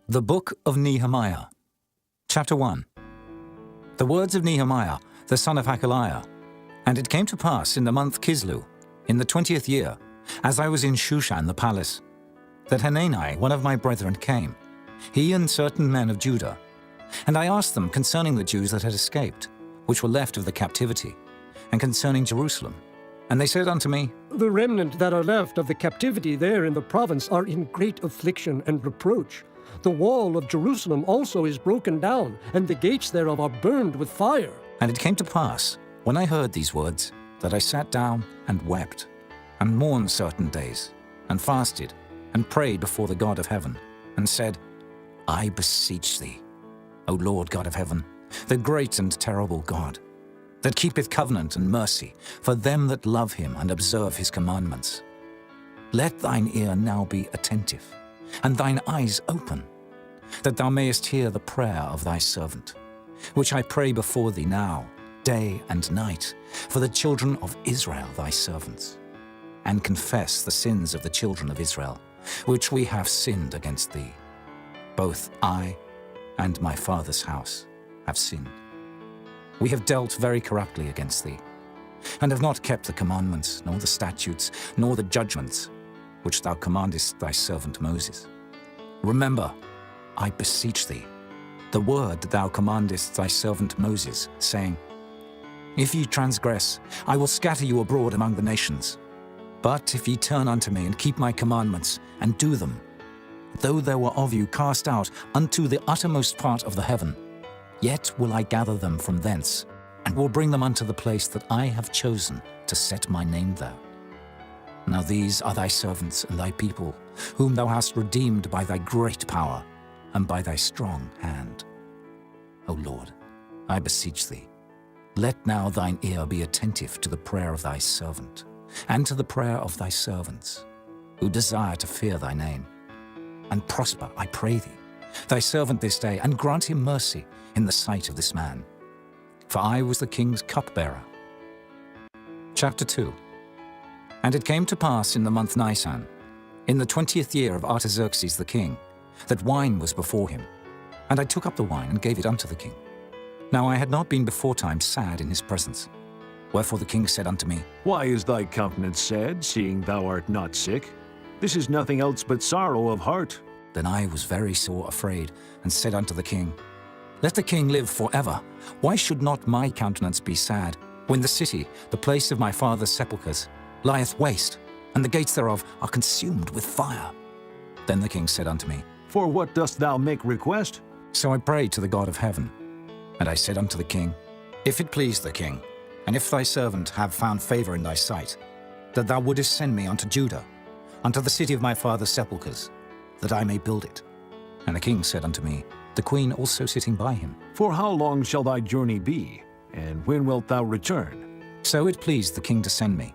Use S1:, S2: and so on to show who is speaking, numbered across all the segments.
S1: The Book of Nehemiah, Chapter 1. The words of Nehemiah, the son of Hakaliah. And it came to pass in the month Kislew, in the 20th year, as I was in Shushan the palace, that Hanani, one of my brethren, came, he and certain men of Judah. And I asked them concerning the Jews that had escaped, which were left of the captivity, and concerning Jerusalem. And they said unto me,
S2: The remnant that are left of the captivity there in the province are in great affliction and reproach. The wall of Jerusalem also is broken down, and the gates thereof are burned with fire.
S1: And it came to pass, when I heard these words, that I sat down and wept, and mourned certain days, and fasted, and prayed before the God of heaven, and said, I beseech thee, O Lord God of heaven, the great and terrible God, that keepeth covenant and mercy for them that love him and observe his commandments. Let thine ear now be attentive, and thine eyes open, that thou mayest hear the prayer of thy servant, which I pray before thee now, day and night, for the children of Israel thy servants, and confess the sins of the children of Israel, which we have sinned against thee. Both I and my father's house have sinned. We have dealt very corruptly against thee, and have not kept the commandments, nor the statutes, nor the judgments, which thou commandest thy servant Moses. Remember, I beseech thee, the word that thou commandest thy servant Moses, saying, If ye transgress, I will scatter you abroad among the nations. But if ye turn unto me and keep my commandments, and do them, though there were of you cast out unto the uttermost part of the heaven, yet will I gather them from thence, and will bring them unto the place that I have chosen to set my name there. Now these are thy servants and thy people, whom thou hast redeemed by thy great power, and by thy strong hand. O Lord, I beseech thee, let now thine ear be attentive to the prayer of thy servant, and to the prayer of thy servants, who desire to fear thy name. And prosper, I pray thee, thy servant this day, and grant him mercy in the sight of this man. For I was the king's cupbearer. Chapter 2. And it came to pass in the month Nisan, in the 20th year of Artaxerxes the king, that wine was before him. And I took up the wine and gave it unto the king. Now I had not been beforetime sad in his presence. Wherefore the king said unto me,
S3: Why is thy countenance sad, seeing thou art not sick? This is nothing else but sorrow of heart.
S1: Then I was very sore afraid, and said unto the king, Let the king live forever. Why should not my countenance be sad, when the city, the place of my father's sepulchres, lieth waste, and the gates thereof are consumed with fire? Then the king said unto me,
S3: For what dost thou make request?
S1: So I prayed to the God of heaven. And I said unto the king, If it please the king, and if thy servant have found favor in thy sight, that thou wouldest send me unto Judah, unto the city of my father's sepulchres, that I may build it. And the king said unto me, the queen also sitting by him,
S3: For how long shall thy journey be, and when wilt thou return?
S1: So it pleased the king to send me.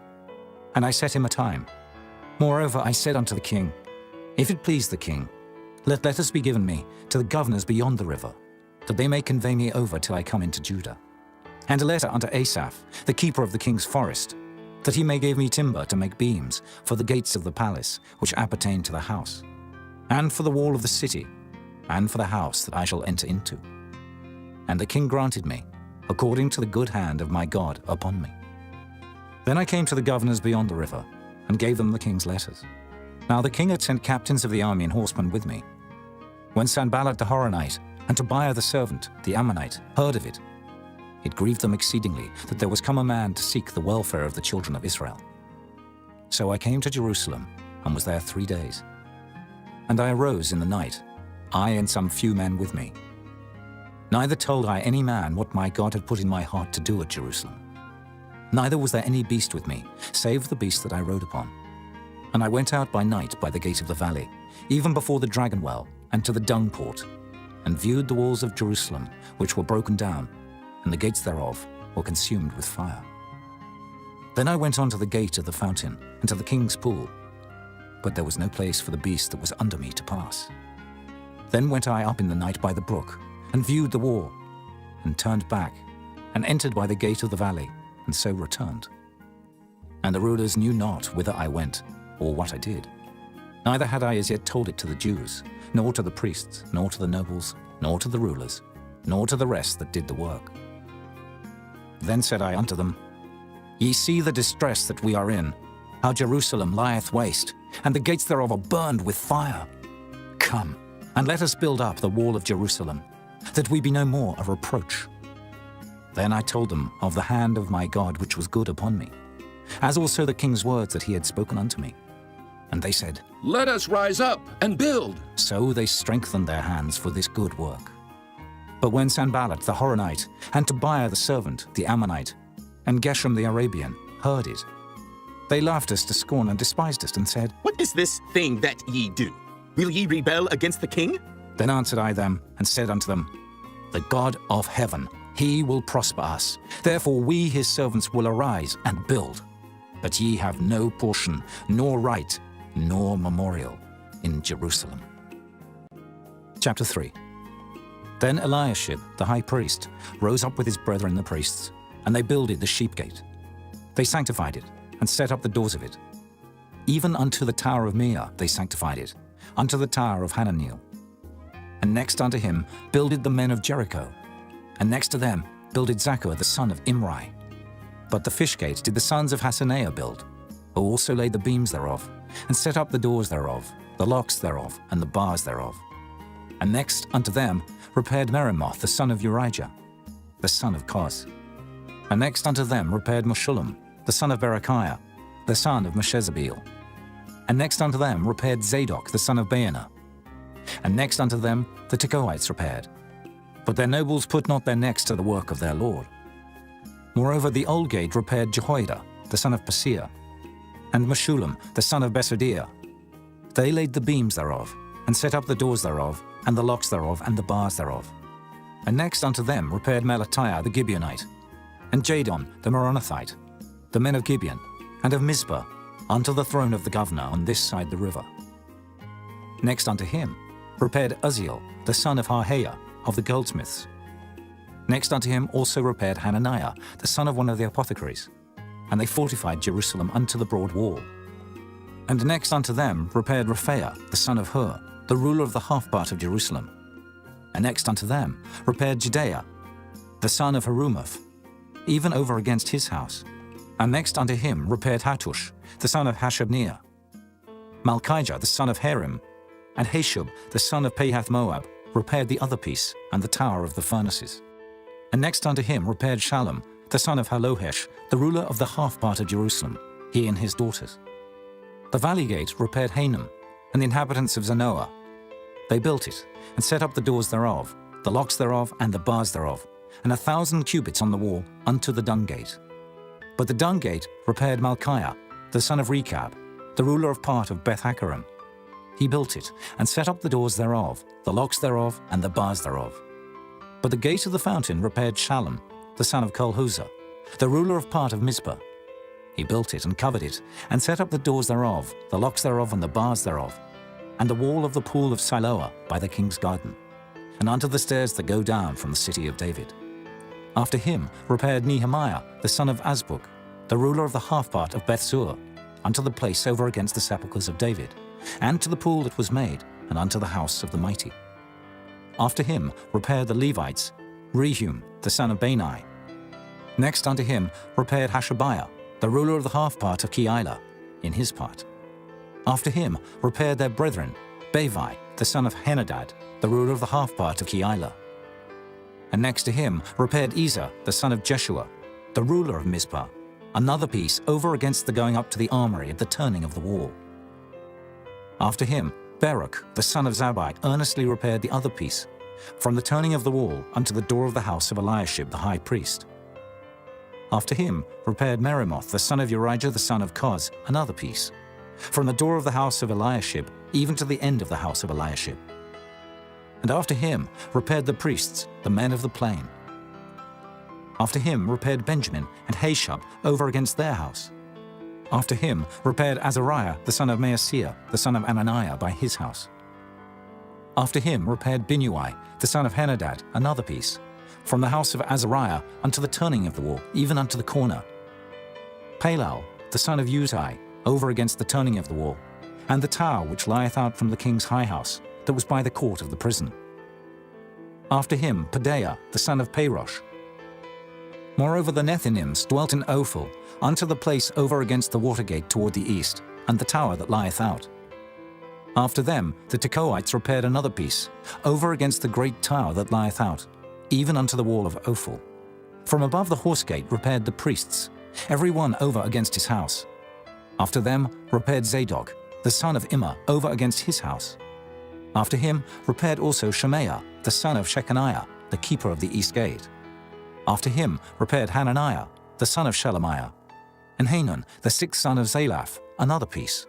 S1: And I set him a time. Moreover I said unto the king, If it please the king, let letters be given me to the governors beyond the river, that they may convey me over till I come into Judah. And a letter unto Asaph, the keeper of the king's forest, that he may give me timber to make beams for the gates of the palace which appertain to the house, and for the wall of the city, and for the house that I shall enter into. And the king granted me, according to the good hand of my God upon me. Then I came to the governors beyond the river, and gave them the king's letters. Now the king had sent captains of the army and horsemen with me. When Sanballat the Horonite and Tobiah the servant, the Ammonite, heard of it, it grieved them exceedingly that there was come a man to seek the welfare of the children of Israel. So I came to Jerusalem, and was there 3 days. And I arose in the night, I and some few men with me. Neither told I any man what my God had put in my heart to do at Jerusalem. Neither was there any beast with me, save the beast that I rode upon. And I went out by night by the gate of the valley, even before the dragon well, and to the dung port, and viewed the walls of Jerusalem, which were broken down, and the gates thereof were consumed with fire. Then I went on to the gate of the fountain, and to the king's pool, but there was no place for the beast that was under me to pass. Then went I up in the night by the brook, and viewed the wall, and turned back, and entered by the gate of the valley, and so returned. And the rulers knew not whither I went, or what I did. Neither had I as yet told it to the Jews, nor to the priests, nor to the nobles, nor to the rulers, nor to the rest that did the work. Then said I unto them, Ye see the distress that we are in, how Jerusalem lieth waste, and the gates thereof are burned with fire. Come, and let us build up the wall of Jerusalem, that we be no more a reproach. Then I told them of the hand of my God which was good upon me, as also the king's words that he had spoken unto me. And they said,
S4: Let us rise up and build.
S1: So they strengthened their hands for this good work. But when Sanballat the Horonite, and Tobiah the servant, the Ammonite, and Geshem the Arabian heard it, they laughed us to scorn and despised us, and said,
S5: What is this thing that ye do? Will ye rebel against the king?
S1: Then answered I them, and said unto them, The God of heaven, he will prosper us. Therefore we his servants will arise and build. But ye have no portion, nor right, nor memorial in Jerusalem. Chapter 3. Then Eliashib the high priest rose up with his brethren the priests, and they builded the sheep gate. They sanctified it, and set up the doors of it. Even unto the tower of Meah they sanctified it, unto the tower of Hananiel. And next unto him builded the men of Jericho, and next to them builded Zaccur the son of Imri. But the fish gate did the sons of Hassenaah build, who also laid the beams thereof, and set up the doors thereof, the locks thereof, and the bars thereof. And next unto them repaired Meremoth the son of Urijah, the son of Koz. And next unto them repaired Meshullam, the son of Berechiah, the son of Meshezabeel. And next unto them repaired Zadok the son of Baana. And next unto them the Tekoites repaired. But their nobles put not their necks to the work of their lord. Moreover the old gate repaired Jehoiada, the son of Paseah, and Meshullam, the son of Besodiah. They laid the beams thereof, and set up the doors thereof, and the locks thereof, and the bars thereof. And next unto them repaired Melatiah the Gibeonite, and Jadon the Meronothite, the men of Gibeon, and of Mizpah, unto the throne of the governor on this side the river. Next unto him repaired Uzziel, the son of Harhaiah, of the goldsmiths. Next unto him also repaired Hananiah, the son of one of the apothecaries, and they fortified Jerusalem unto the broad wall. And next unto them repaired Rephaiah, the son of Hur, the ruler of the half part of Jerusalem. And next unto them repaired Jedaiah, the son of Harumaph, even over against his house. And next unto him repaired Hattush, the son of Hashabniah, Malchijah, the son of Harim, and Hashub, the son of Pahath-Moab, repaired the other piece and the tower of the furnaces. And next unto him repaired Shallum, the son of Halohesh, the ruler of the half part of Jerusalem, he and his daughters. The valley gate repaired Hanam, and the inhabitants of Zanoah. They built it, and set up the doors thereof, the locks thereof, and the bars thereof, and 1,000 cubits on the wall unto the dung gate. But the dung gate repaired Malchiah, the son of Rechab, the ruler of part of Beth-Hakkerem. He built it, and set up the doors thereof, the locks thereof, and the bars thereof. But the gate of the fountain repaired Shallum, the son of Kolhuzah, the ruler of part of Mizpah. He built it, and covered it, and set up the doors thereof, the locks thereof, and the bars thereof, and the wall of the pool of Siloah by the king's garden, and unto the stairs that go down from the city of David. After him repaired Nehemiah, the son of Azbuk, the ruler of the half part of Bethsur, unto the place over against the sepulchres of David, and to the pool that was made, and unto the house of the mighty. After him repaired the Levites, Rehum, the son of Bani. Next unto him repaired Hashabiah, the ruler of the half part of Keilah, in his part. After him repaired their brethren, Bavi, the son of Henadad, the ruler of the half part of Keilah. And next to him repaired Ezer, the son of Jeshua, the ruler of Mizpah, another piece over against the going up to the armory at the turning of the wall. After him Baruch, the son of Zabbai, earnestly repaired the other piece, from the turning of the wall unto the door of the house of Eliashib the high priest. After him repaired Meremoth, the son of Urijah the son of Koz, another piece, from the door of the house of Eliashib even to the end of the house of Eliashib. And after him repaired the priests, the men of the plain. After him repaired Benjamin and Hashub over against their house. After him repaired Azariah the son of Maaseiah, the son of Ananiah, by his house. After him repaired Binnui, the son of Henadad, another piece, from the house of Azariah unto the turning of the wall, even unto the corner. Palal, the son of Uzai, over against the turning of the wall, and the tower which lieth out from the king's high house, that was by the court of the prison. After him Pedaiah the son of Parosh. Moreover the Nethinims dwelt in Ophel, unto the place over against the water gate toward the east, and the tower that lieth out. After them the Tekoites repaired another piece, over against the great tower that lieth out, even unto the wall of Ophel. From above the horse gate repaired the priests, every one over against his house. After them repaired Zadok, the son of Immer, over against his house. After him repaired also Shemaiah, the son of Shechaniah, the keeper of the east gate. After him repaired Hananiah, the son of Shelemiah, and Hanan, the sixth son of Zalaph, another piece.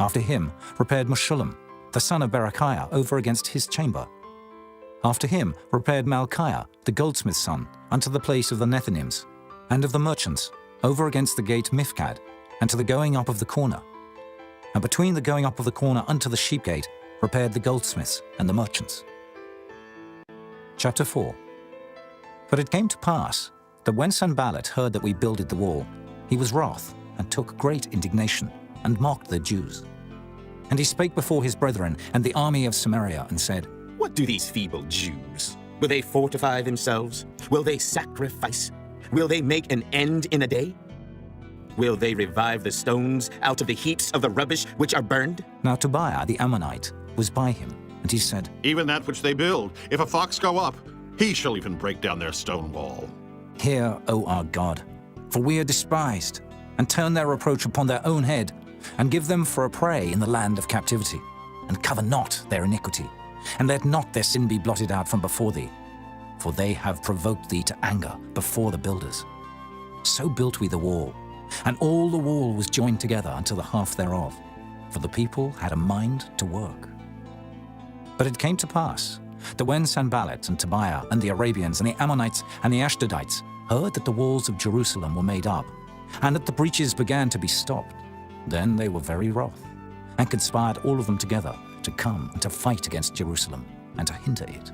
S1: After him repaired Meshullam, the son of Berechiah, over against his chamber. After him repaired Malchiah, the goldsmith's son, unto the place of the Nethinims, and of the merchants, over against the gate Mifkad, and to the going up of the corner. And between the going up of the corner unto the sheep gate repaired the goldsmiths and the merchants. Chapter 4. But it came to pass that when Sanballat heard that we builded the wall, he was wroth, and took great indignation, and mocked the Jews. And he spake before his brethren and the army of Samaria, and said,
S5: What do these feeble Jews? Will they fortify themselves? Will they sacrifice? Will they make an end in a day? Will they revive the stones out of the heaps of the rubbish which are burned?
S1: Now Tobiah the Ammonite was by him, and he said,
S6: Even that which they build, if a fox go up, he shall even break down their stone wall.
S1: Hear, O our God, for we are despised, and turn their reproach upon their own head, and give them for a prey in the land of captivity, and cover not their iniquity, and let not their sin be blotted out from before thee, for they have provoked thee to anger before the builders. So built we the wall, and all the wall was joined together unto the half thereof, for the people had a mind to work. But it came to pass that when Sanballat and Tobiah and the Arabians and the Ammonites and the Ashdodites heard that the walls of Jerusalem were made up, and that the breaches began to be stopped, then they were very wroth, and conspired all of them together to come and to fight against Jerusalem, and to hinder it.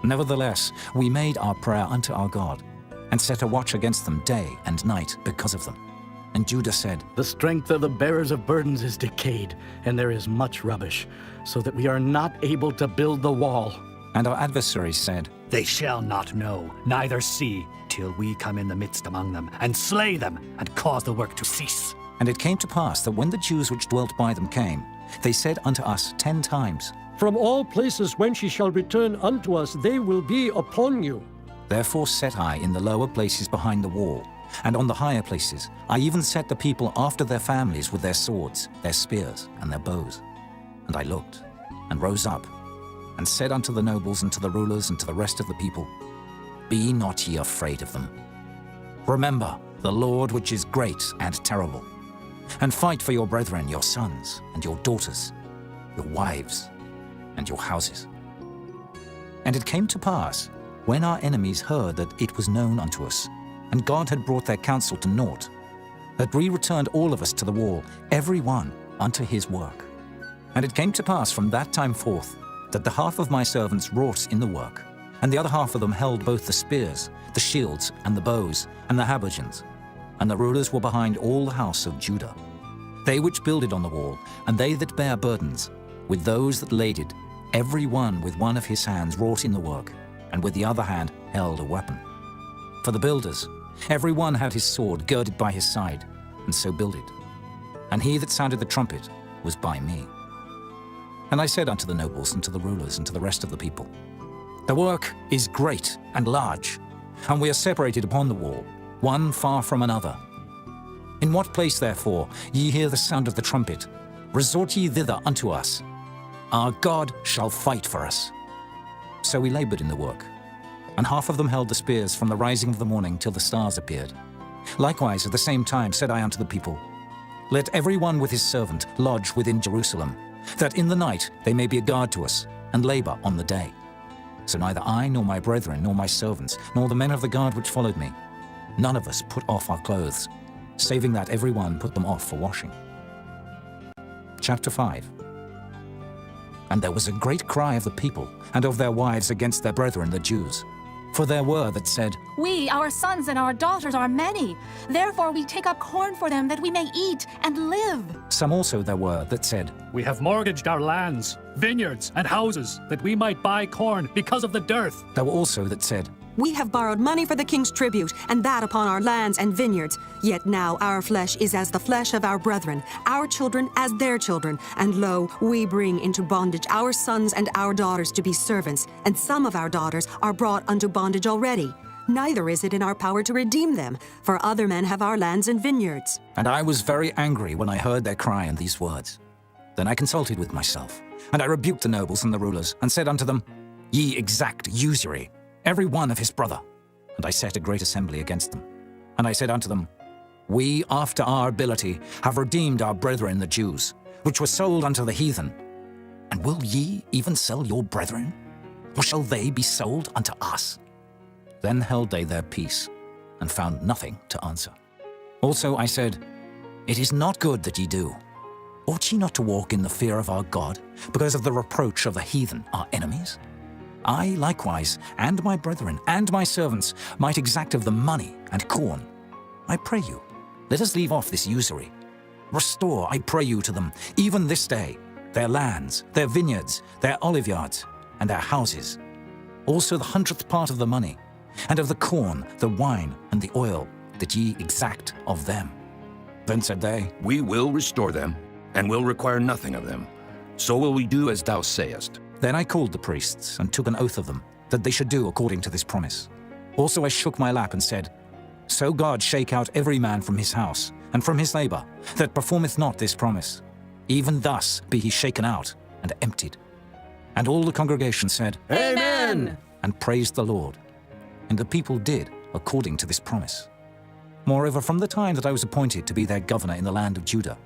S1: Nevertheless, we made our prayer unto our God, and set a watch against them day and night because of them. And Judah said,
S7: The strength of the bearers of burdens is decayed, and there is much rubbish, so that we are not able to build the wall.
S1: and our adversaries said,
S8: They shall not know, neither see, till we come in the midst among them, and slay them, and cause the work to cease.
S1: And it came to pass that when the Jews which dwelt by them came, they said unto us 10 times,
S2: From all places whence ye shall return unto us, they will be upon you.
S1: Therefore set I in the lower places behind the wall, and on the higher places I even set the people after their families with their swords, their spears, and their bows. And I looked, and rose up, and said unto the nobles, and to the rulers, and to the rest of the people, Be not ye afraid of them. Remember the Lord which is great and terrible, and fight for your brethren, your sons, and your daughters, your wives, and your houses. And it came to pass, when our enemies heard that it was known unto us, and God had brought their counsel to naught, that we returned all of us to the wall, every one unto his work. And it came to pass from that time forth, that the half of my servants wrought in the work, and the other half of them held both the spears, the shields, and the bows, and the habergeons. And the rulers were behind all the house of Judah. They which builded on the wall, and they that bare burdens, with those that laded, every one with one of his hands wrought in the work, and with the other hand held a weapon. For the builders, every one had his sword girded by his side, and so builded. And he that sounded the trumpet was by me. And I said unto the nobles, and to the rulers, and to the rest of the people, The work is great and large, and we are separated upon the wall, one far from another. In what place, therefore, ye hear the sound of the trumpet, resort ye thither unto us. Our God shall fight for us. So we labored in the work, and half of them held the spears from the rising of the morning till the stars appeared. Likewise at the same time said I unto the people, Let every one with his servant lodge within Jerusalem, that in the night they may be a guard to us, and labor on the day. So neither I, nor my brethren, nor my servants, nor the men of the guard which followed me, none of us put off our clothes, saving that every one put them off for washing. Chapter 5. And there was a great cry of the people and of their wives against their brethren the Jews. For there were that said,
S9: We, our sons and our daughters, are many. Therefore we take up corn for them that we may eat and live.
S1: Some also there were that said,
S8: We have mortgaged our lands, vineyards, and houses, that we might buy corn because of the dearth.
S1: There were also that said,
S10: We have borrowed money for the king's tribute, and that upon our lands and vineyards. Yet now our flesh is as the flesh of our brethren, our children as their children. And lo, we bring into bondage our sons and our daughters to be servants, and some of our daughters are brought unto bondage already. Neither is it in our power to redeem them, for other men have our lands and vineyards.
S1: And I was very angry when I heard their cry and these words. Then I consulted with myself, and I rebuked the nobles and the rulers, and said unto them, Ye exact usury, every one of his brother. And I set a great assembly against them. And I said unto them, We, after our ability, have redeemed our brethren the Jews, which were sold unto the heathen. And will ye even sell your brethren? Or shall they be sold unto us? Then held they their peace, and found nothing to answer. Also I said, It is not good that ye do. Ought ye not to walk in the fear of our God, because of the reproach of the heathen, our enemies? I likewise, and my brethren, and my servants, might exact of them money and corn. I pray you, let us leave off this usury. Restore, I pray you, to them, even this day, their lands, their vineyards, their oliveyards, and their houses. Also the 100th part of the money, and of the corn, the wine, and the oil, that ye exact of them. Then said they,
S4: We will restore them, and will require nothing of them. So will we do as thou sayest.
S1: Then I called the priests, and took an oath of them, that they should do according to this promise. Also I shook my lap and said, So God shake out every man from his house, and from his labor, that performeth not this promise. Even thus be he shaken out, and emptied. And all the congregation said,
S10: Amen!
S1: And praised the Lord. And the people did according to this promise. Moreover, from the time that I was appointed to be their governor in the land of Judah,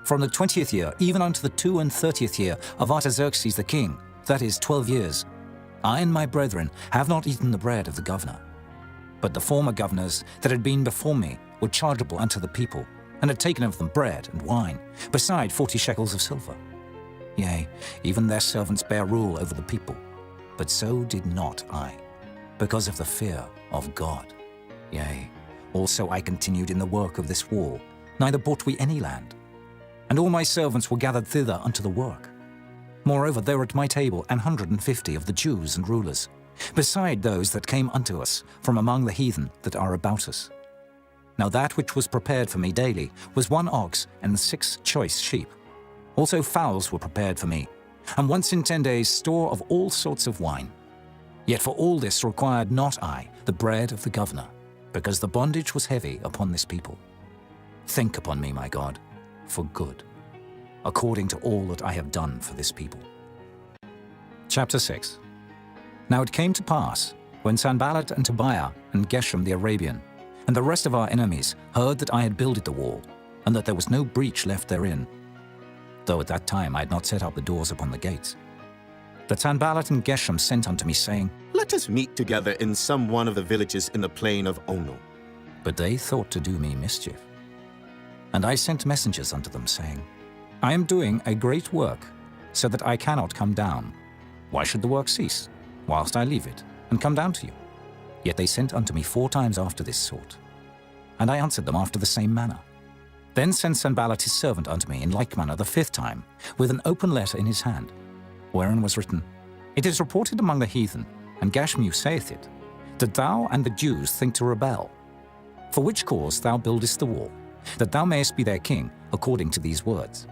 S1: from the 20th year even unto the 32nd year of Artaxerxes the king, that is 12 years, I and my brethren have not eaten the bread of the governor. But the former governors that had been before me were chargeable unto the people, and had taken of them bread and wine, beside 40 shekels of silver. Yea, even their servants bare rule over the people, but so did not I, because of the fear of God. Yea, also I continued in the work of this wall, neither bought we any land. And all my servants were gathered thither unto the work. Moreover, there were at my table 150 of the Jews and rulers, beside those that came unto us from among the heathen that are about us. Now that which was prepared for me daily was 1 ox and 6 choice sheep. Also fowls were prepared for me, and once in 10 days store of all sorts of wine. Yet for all this required not I the bread of the governor, because the bondage was heavy upon this people. Think upon me, my God, for good, according to all that I have done for this people. Chapter 6. Now it came to pass, when Sanballat and Tobiah and Geshem the Arabian, and the rest of our enemies heard that I had builded the wall, and that there was no breach left therein, though at that time I had not set up the doors upon the gates, that Sanballat and Geshem sent unto me, saying,
S5: Let us meet together in some one of the villages in the plain of Ono.
S1: But they thought to do me mischief. And I sent messengers unto them, saying, I am doing a great work, so that I cannot come down. Why should the work cease, whilst I leave it, and come down to you? Yet they sent unto me 4 times after this sort. And I answered them after the same manner. Then sent Sanballat his servant unto me in like manner the 5th time, with an open letter in his hand, wherein was written, It is reported among the heathen, and Gashmu saith it, that thou and the Jews think to rebel. For which cause thou buildest the wall, that thou mayest be their king, according to these words.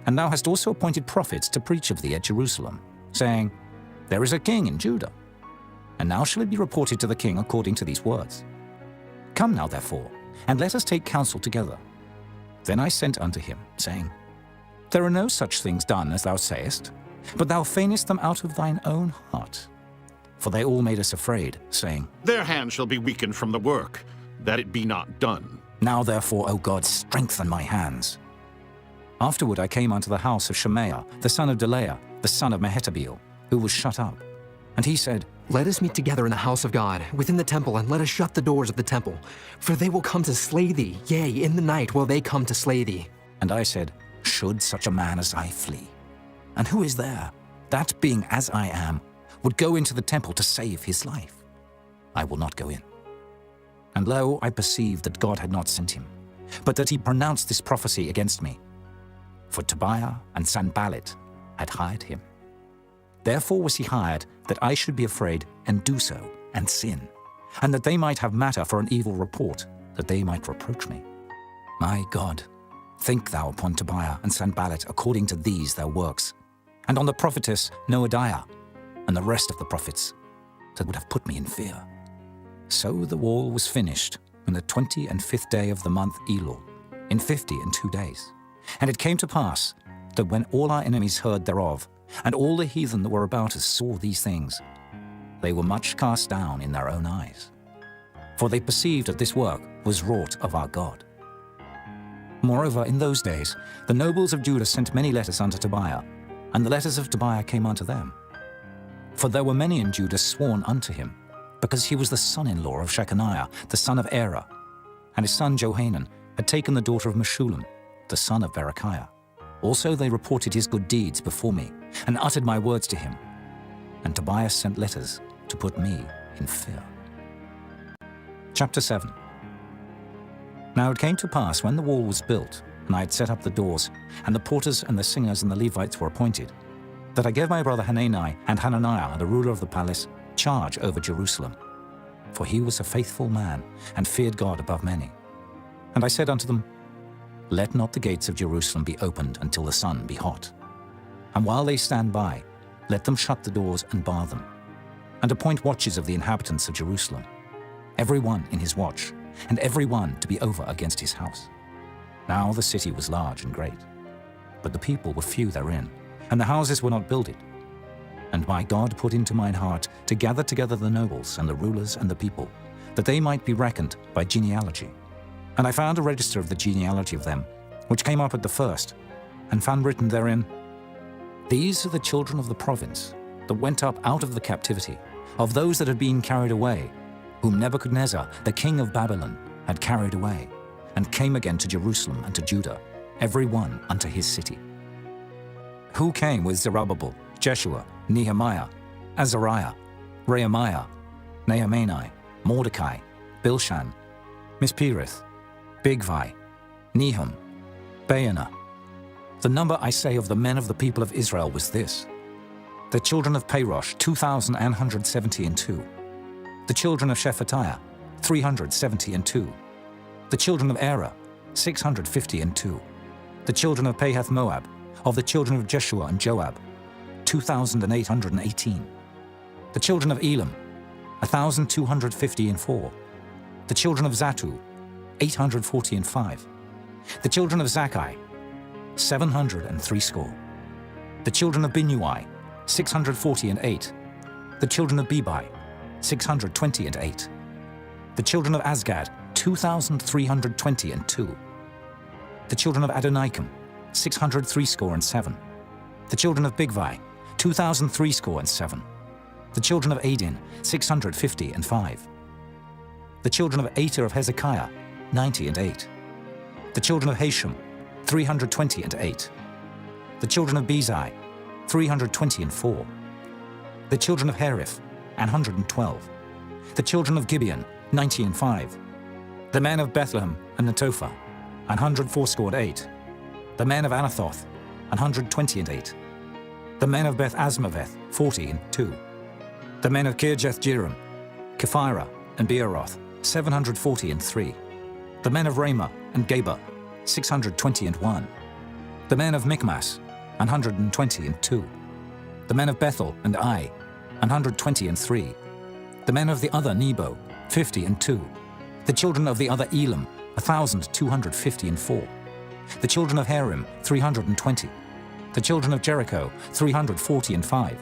S1: And thou hast also appointed prophets to preach of thee at Jerusalem, saying, There is a king in Judah. And now shall it be reported to the king according to these words. Come now, therefore, and let us take counsel together. Then I sent unto him, saying, There are no such things done as thou sayest, but thou feignest them out of thine own heart. For they all made us afraid, saying,
S6: Their hand shall be weakened from the work, that it be not done.
S1: Now therefore, O God, strengthen my hands. Afterward I came unto the house of Shemaiah, the son of Delaiah, the son of Mehetabeel, who was shut up. And he said,
S11: Let us meet together in the house of God, within the temple, and let us shut the doors of the temple. For they will come to slay thee, yea, in the night will they come to slay thee.
S1: And I said, Should such a man as I flee? And who is there, that being as I am, would go into the temple to save his life? I will not go in. And lo, I perceived that God had not sent him, but that he pronounced this prophecy against me. For Tobiah and Sanballat had hired him. Therefore was he hired, that I should be afraid and do so, and sin, and that they might have matter for an evil report, that they might reproach me. My God, think thou upon Tobiah and Sanballat according to these their works, and on the prophetess Noadiah, and the rest of the prophets, that would have put me in fear. So the wall was finished on the 25th day of the month Elul, in 52 days. And it came to pass that when all our enemies heard thereof, and all the heathen that were about us saw these things, they were much cast down in their own eyes. For they perceived that this work was wrought of our God. Moreover, in those days, the nobles of Judah sent many letters unto Tobiah, and the letters of Tobiah came unto them. For there were many in Judah sworn unto him, because he was the son-in-law of Shechaniah, the son of Era, and his son Johanan had taken the daughter of Meshullam, the son of Berechiah. Also they reported his good deeds before me, and uttered my words to him. And Tobiah sent letters to put me in fear. Chapter 7. Now it came to pass, when the wall was built, and I had set up the doors, and the porters and the singers and the Levites were appointed, that I gave my brother Hanani and Hananiah, the ruler of the palace, charge over Jerusalem. For he was a faithful man, and feared God above many. And I said unto them, Let not the gates of Jerusalem be opened until the sun be hot. And while they stand by, let them shut the doors and bar them, and appoint watches of the inhabitants of Jerusalem, every one in his watch, and every one to be over against his house. Now the city was large and great, but the people were few therein, and the houses were not builded. And my God put into mine heart to gather together the nobles and the rulers and the people, that they might be reckoned by genealogy. And I found a register of the genealogy of them, which came up at the first, and found written therein, These are the children of the province that went up out of the captivity, of those that had been carried away, whom Nebuchadnezzar, the king of Babylon, had carried away, and came again to Jerusalem and to Judah, every one unto his city. Who came with Zerubbabel, Jeshua, Nehemiah, Azariah, Rehemiah, Nehemiah, Mordecai, Bilshan, Mispereth, Bigvai, Nehum, Baanah. The number, I say, of the men of the people of Israel was this: the children of Parosh, 2,172. The children of Shephatiah, 372. The children of Era, 652. The children of Pahath Moab, of the children of Jeshua and Joab, 2,818. The children of Elam, 1,254. The children of Zatu, 845. The children of Zakkai, 703 score. The children of Binnui, 648. The children of Bebai, 628. The children of Azgad, 2,322. The children of Adonikam, 603 score and 7. The children of Bigvai, 2,003 score and 7. The children of Adin, 650 and 5. The children of Ater of Hezekiah, 90 and 8. The children of Hashem, 320 and 8. The children of Bezai, 320 and 4. The children of Hariph, 112. The children of Gibeon, 90 and 5. The men of Bethlehem and Netophah, 104 score and 8. The men of Anathoth, 120 and 8. The men of Beth Asmaveth, 40 and 2. The men of Kirjath Jearim, Kephirah and Beeroth, 740 and 3. The men of Ramah and Geba, 620 and 1. The men of Michmas, 120 and 2. The men of Bethel and Ai, 120 and 3. The men of the other Nebo, 50 and 2. The children of the other Elam, 1,250 and 4. The children of Harim, 320. The children of Jericho, 340 and 5.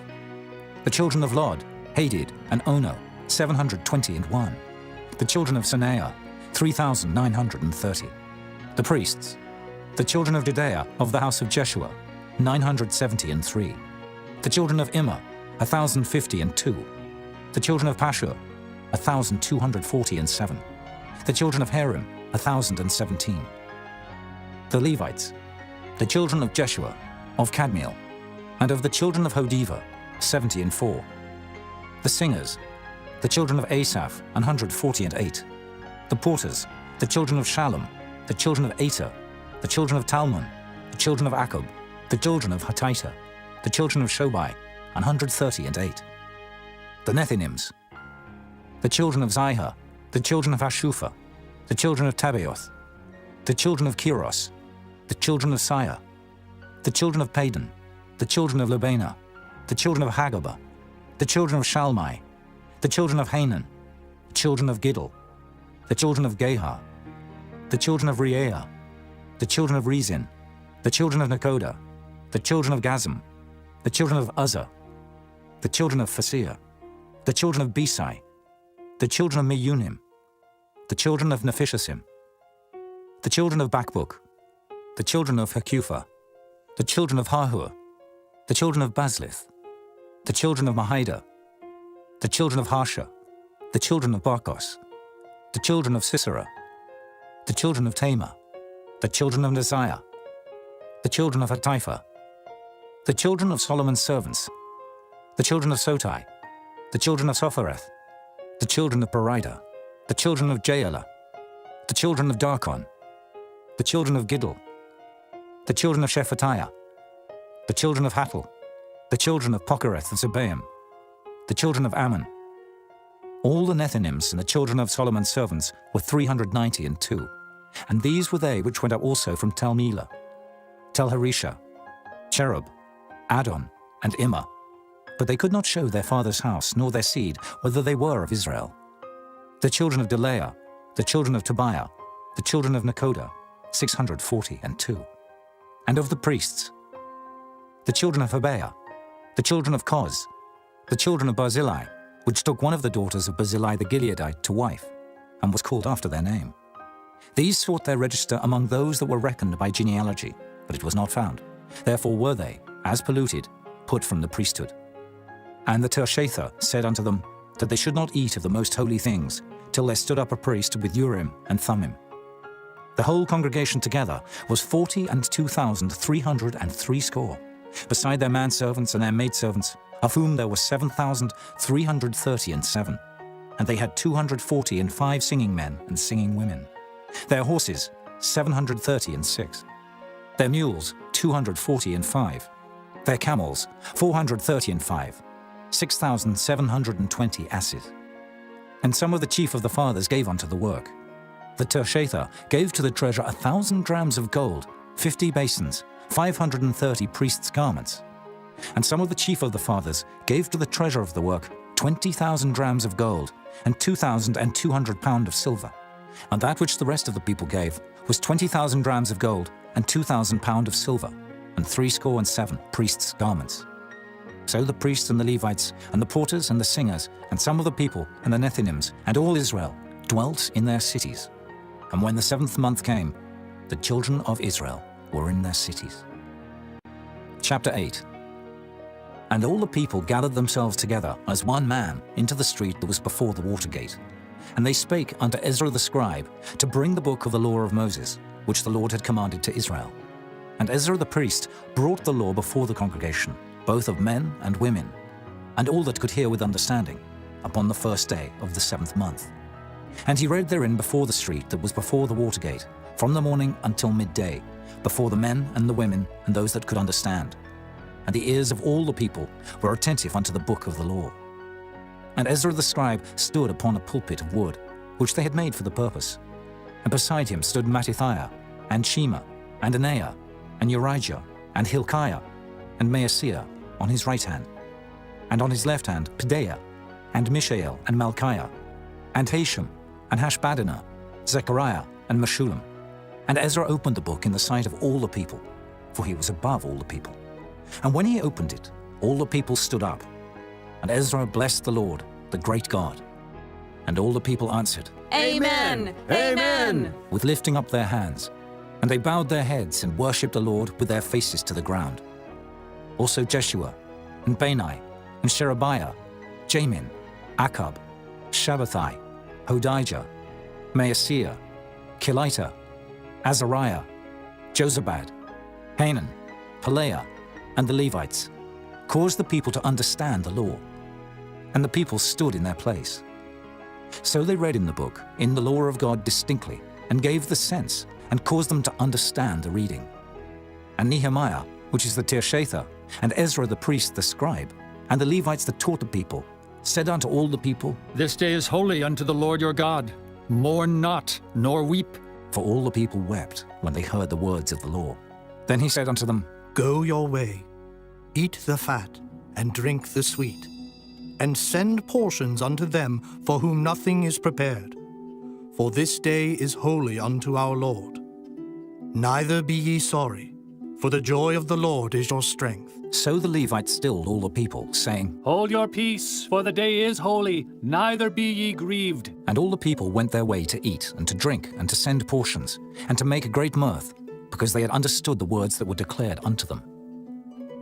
S1: The children of Lod, Hadid and Ono, 720 and 1. The children of Sanaiah, 3,930. The priests. The children of Judea of the house of Jeshua, 970 and 3. The children of Immer, 1,050 and 2. The children of Pashur, 1,240 and 7. The children of Harim, 1,017. The Levites, the children of Jeshua, of Kadmiel, and of the children of Hodiva, 70 and 4. The singers, The children of Asaph, 148. The porters, the children of Shallum, the children of Ater, the children of Talmon, the children of Akub, the children of Hatita, the children of Shobai, 138. The Nethinims, the children of Zihah, the children of Hashupha, the children of Tabaoth, the children of Kiros, the children of Siyah, the children of Padan, the children of Lebana, the children of Hagabah, the children of Shalmai, the children of Hanan, the children of Giddel, the children of Gehar, the children of Reaiah, the children of Rezin, the children of Nekoda, the children of Gazam, the children of Uzzah, the children of Phasir, the children of Besai, the children of Meunim, the children of Nephishasim, the children of Bakbuk, the children of Hakupha, the children of Hahur, the children of Bazlith, the children of Mahida, the children of Harsha, the children of Barkos, the children of Sisera, the children of Tamar, the children of Neziah, the children of Hatipha, the children of Solomon's servants, the children of Sotai, the children of Sophereth, the children of Perida, the children of Jaela, the children of Darkon, the children of Giddel, the children of Shephatiah, the children of Hattil, the children of Pokereth of Zebaim, the children of Ammon. All the Nethinims and the children of Solomon's servants were 392, and these were they which went up also from Tel Melah, Tel Harisha, Cherub, Adon, and Immer. But they could not show their father's house, nor their seed, whether they were of Israel. The children of Delaiah, the children of Tobiah, the children of Nekoda, 642. And of the priests, the children of Habeah, the children of Koz, the children of Barzillai, which took one of the daughters of Barzillai the Gileadite to wife, and was called after their name. These sought their register among those that were reckoned by genealogy, but it was not found. Therefore were they, as polluted, put from the priesthood. And the Tershatha said unto them that they should not eat of the most holy things, till there stood up a priest with Urim and Thummim. The whole congregation together was 42,303, beside their manservants and their maidservants, of whom there were 7,337, and they had 245 singing men and singing women. Their horses, 736. Their mules, 245. Their camels, 435. 6,720 asses. And some of the chief of the fathers gave unto the work. The Tershatha gave to the treasure 1,000 drams of gold, 50 basins, 530 priests' garments. And some of the chief of the fathers gave to the treasure of the work 20,000 drams of gold, and 2,200 pound of silver. And that which the rest of the people gave was 20,000 drams of gold, and 2,000 pound of silver, and 67 priests' garments. So the priests and the Levites, and the porters and the singers, and some of the people, and the Nethinims, and all Israel, dwelt in their cities. And when the 7th month came, the children of Israel were in their cities. Chapter 8. And all the people gathered themselves together as one man into the street that was before the water gate. And they spake unto Ezra the scribe to bring the book of the law of Moses, which the Lord had commanded to Israel. And Ezra the priest brought the law before the congregation, both of men and women, and all that could hear with understanding, upon the 1st day of the 7th month. And he read therein before the street that was before the water gate, from the morning until midday, before the men and the women and those that could understand. And the ears of all the people were attentive unto the book of the law. And Ezra the scribe stood upon a pulpit of wood, which they had made for the purpose. And beside him stood Mattithiah, and Shema, and Anaiah, and Urijah, and Hilkiah, and Maaseiah on his right hand, and on his left hand Pedaiah, and Mishael, and Malchiah, and Hashem, and Hashbaddanah, Zechariah, and Meshullam. And Ezra opened the book in the sight of all the people, for he was above all the people. And when he opened it, all the people stood up. And Ezra blessed the Lord, the great God. And all the people answered,
S10: Amen! Amen!
S1: with lifting up their hands. And they bowed their heads and worshipped the Lord with their faces to the ground. Also Jeshua, and Bani, and Sherebiah, Jamin, Akab, Shabbathai, Hodijah, Maaseiah, Kelita, Azariah, Jozabad, Hanan, Pelaiah, and the Levites, caused the people to understand the law. And the people stood in their place, So they read in the book, in the law of God distinctly, and gave the sense, and caused them to understand the reading. And Nehemiah, which is the Tirshatha, and Ezra the priest the scribe, and the Levites that taught the people, said unto all the people,
S12: This day is holy unto the Lord your God. Mourn not, nor weep.
S1: For all the people wept when they heard the words of the law. Then he said unto them,
S13: Go your way, eat the fat, and drink the sweet, and send portions unto them for whom nothing is prepared. For this day is holy unto our Lord. Neither be ye sorry, for the joy of the Lord is your strength.
S1: So the Levites stilled all the people, saying,
S8: Hold your peace, for the day is holy, neither be ye grieved.
S1: And all the people went their way to eat and to drink and to send portions, and to make a great mirth, because they had understood the words that were declared unto them.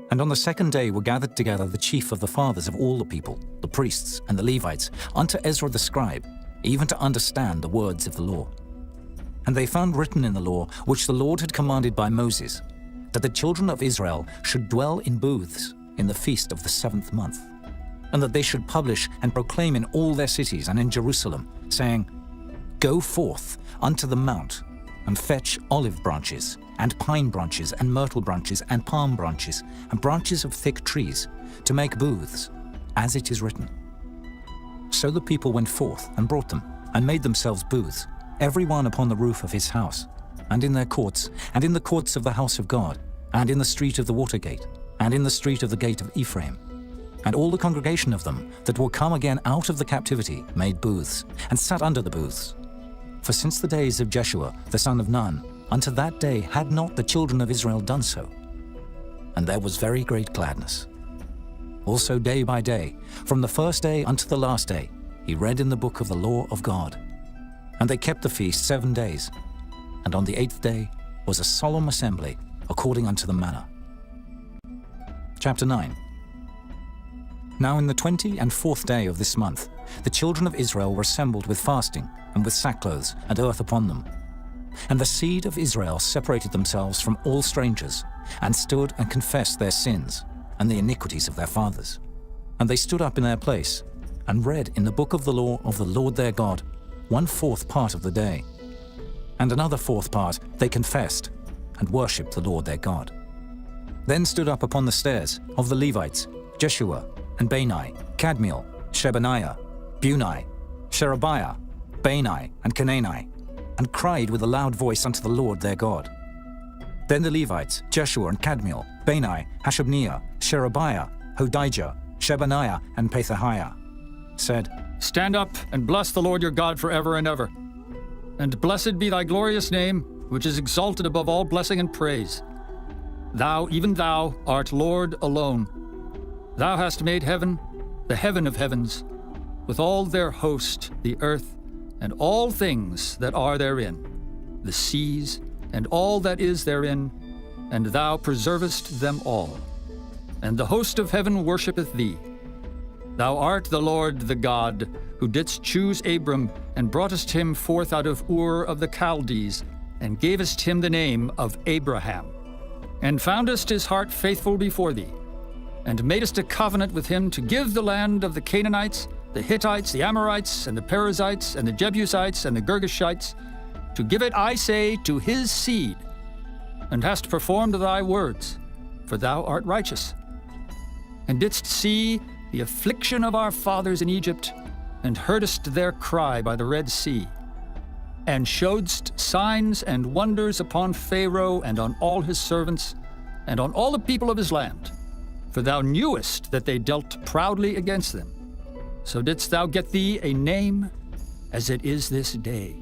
S1: And on the second day were gathered together the chief of the fathers of all the people, the priests and the Levites, unto Ezra the scribe, even to understand the words of the law. And they found written in the law, which the Lord had commanded by Moses, that the children of Israel should dwell in booths in the feast of the 7th month, and that they should publish and proclaim in all their cities and in Jerusalem, saying, Go forth unto the mount, and fetch olive branches, and pine branches, and myrtle branches, and palm branches, and branches of thick trees, to make booths, as it is written. So the people went forth and brought them, and made themselves booths, every one upon the roof of his house, and in their courts, and in the courts of the house of God, and in the street of the water gate, and in the street of the gate of Ephraim. And all the congregation of them that were come again out of the captivity made booths, and sat under the booths. For since the days of Jeshua the son of Nun, unto that day had not the children of Israel done so. And there was very great gladness. Also day by day, from the first day unto the last day, he read in the book of the law of God. And they kept the feast 7 days, and on the 8th day was a solemn assembly according unto the manner. Chapter 9. Now in the 24th day of this month, the children of Israel were assembled with fasting, and with sackcloths and earth upon them. And the seed of Israel separated themselves from all strangers, and stood and confessed their sins, and the iniquities of their fathers. And they stood up in their place, and read in the book of the law of the Lord their God 1/4 part of the day. And another 4th part they confessed, and worshipped the Lord their God. Then stood up upon the stairs of the Levites Jeshua, and Bani, Kadmiel, Shebaniah, Bunai, Sherebiah, Bani, and Canaani, and cried with a loud voice unto the Lord their God. Then the Levites, Jeshua and Kadmiel, Bani, Hashabniah, Sherebiah, Hodijah, Shebaniah, and Pethahiah, said,
S12: Stand up and bless the Lord your God forever and ever. And blessed be thy glorious name, which is exalted above all blessing and praise. Thou, even thou, art Lord alone. Thou hast made heaven, the heaven of heavens, with all their host, the earth, and all things that are therein, the seas, and all that is therein, and thou preservest them all. And the host of heaven worshippeth thee. Thou art the Lord the God, who didst choose Abram, and broughtest him forth out of Ur of the Chaldees, and gavest him the name of Abraham, and foundest his heart faithful before thee, and madest a covenant with him to give the land of the Canaanites, the Hittites, the Amorites, and the Perizzites, and the Jebusites, and the Girgashites, to give it, I say, to his seed, and hast performed thy words, for thou art righteous, and didst see the affliction of our fathers in Egypt, and heardest their cry by the Red Sea, and showedst signs and wonders upon Pharaoh and on all his servants, and on all the people of his land. For thou knewest that they dealt proudly against them. So didst thou get thee a name, as it is this day.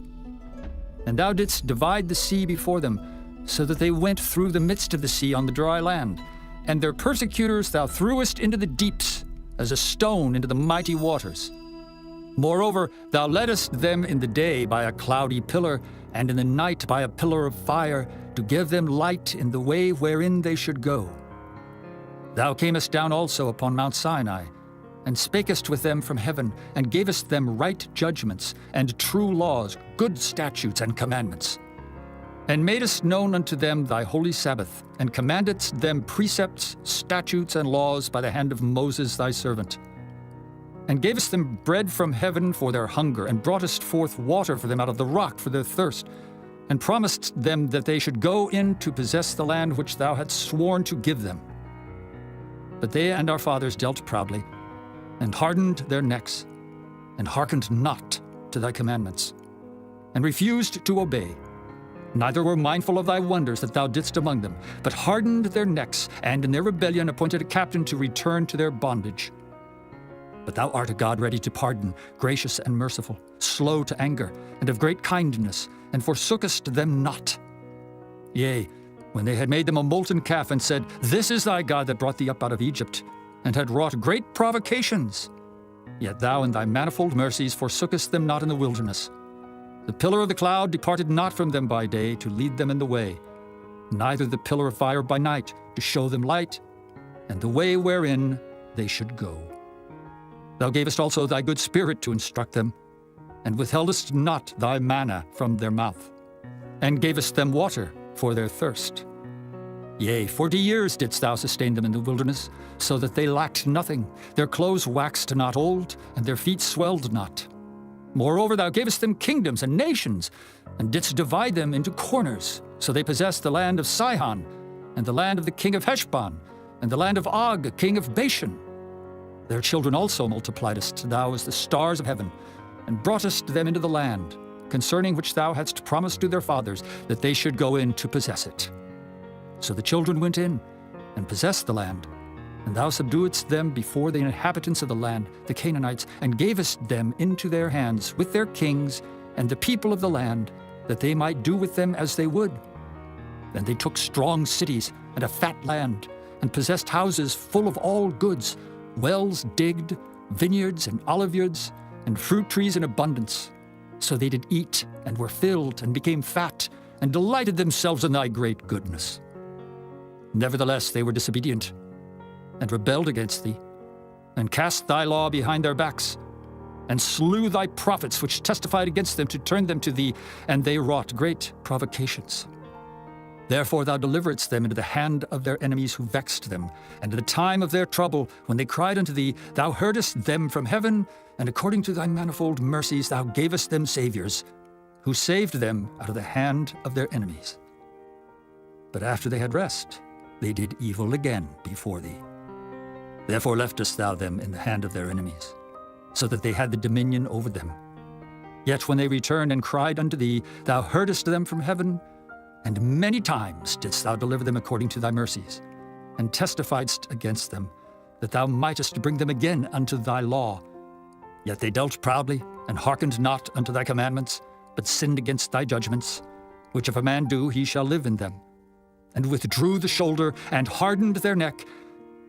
S12: And thou didst divide the sea before them, so that they went through the midst of the sea on the dry land. And their persecutors thou threwest into the deeps, as a stone into the mighty waters. Moreover, thou leddest them in the day by a cloudy pillar, and in the night by a pillar of fire, to give them light in the way wherein they should go. Thou camest down also upon Mount Sinai, and spakest with them from heaven, and gavest them right judgments, and true laws, good statutes and commandments. And madest known unto them thy holy Sabbath, and commandedst them precepts, statutes, and laws by the hand of Moses thy servant. and gavest them bread from heaven for their hunger, and broughtest forth water for them out of the rock for their thirst, and promised them that they should go in to possess the land which thou hadst sworn to give them. But they and our fathers dealt proudly, and hardened their necks, and hearkened not to thy commandments, and refused to obey, neither were mindful of thy wonders that thou didst among them, but hardened their necks, and in their rebellion appointed a captain to return to their bondage. But thou art a God ready to pardon, gracious and merciful, slow to anger, and of great kindness, and forsookest them not. Yea, when they had made them a molten calf, and said, This is thy God that brought thee up out of Egypt, and had wrought great provocations, yet thou in thy manifold mercies forsookest them not in the wilderness. The pillar of the cloud departed not from them by day to lead them in the way, neither the pillar of fire by night to show them light, and the way wherein they should go. Thou gavest also thy good spirit to instruct them, and withheldest not thy manna from their mouth, and gavest them water for their thirst. Yea, 40 years didst thou sustain them in the wilderness, so that they lacked nothing. Their clothes waxed not old, and their feet swelled not. Moreover, thou gavest them kingdoms and nations, and didst divide them into corners. So they possessed the land of Sihon, and the land of the king of Heshbon, and the land of Og, king of Bashan. Their children also multipliedst thou as the stars of heaven, and broughtest them into the land, concerning which thou hadst promised to their fathers, that they should go in to possess it. So the children went in, and possessed the land, and thou subduedst them before the inhabitants of the land, the Canaanites, and gavest them into their hands with their kings and the people of the land, that they might do with them as they would. Then they took strong cities and a fat land, and possessed houses full of all goods, wells digged, vineyards and oliveyards, and fruit trees in abundance. So they did eat, and were filled, and became fat, and delighted themselves in thy great goodness. Nevertheless they were disobedient, and rebelled against thee, and cast thy law behind their backs, and slew thy prophets which testified against them to turn them to thee, and they wrought great provocations. Therefore thou deliveredst them into the hand of their enemies who vexed them, and in the time of their trouble, when they cried unto thee, thou heardest them from heaven, and according to thy manifold mercies thou gavest them saviors, who saved them out of the hand of their enemies. But after they had rest, they did evil again before thee. Therefore leftest thou them in the hand of their enemies, so that they had the dominion over them. Yet when they returned and cried unto thee, thou heardest them from heaven, and many times didst thou deliver them according to thy mercies, and testifiedst against them, that thou mightest bring them again unto thy law. Yet they dealt proudly, and hearkened not unto thy commandments, but sinned against thy judgments, which if a man do, he shall live in them, and withdrew the shoulder, and hardened their neck,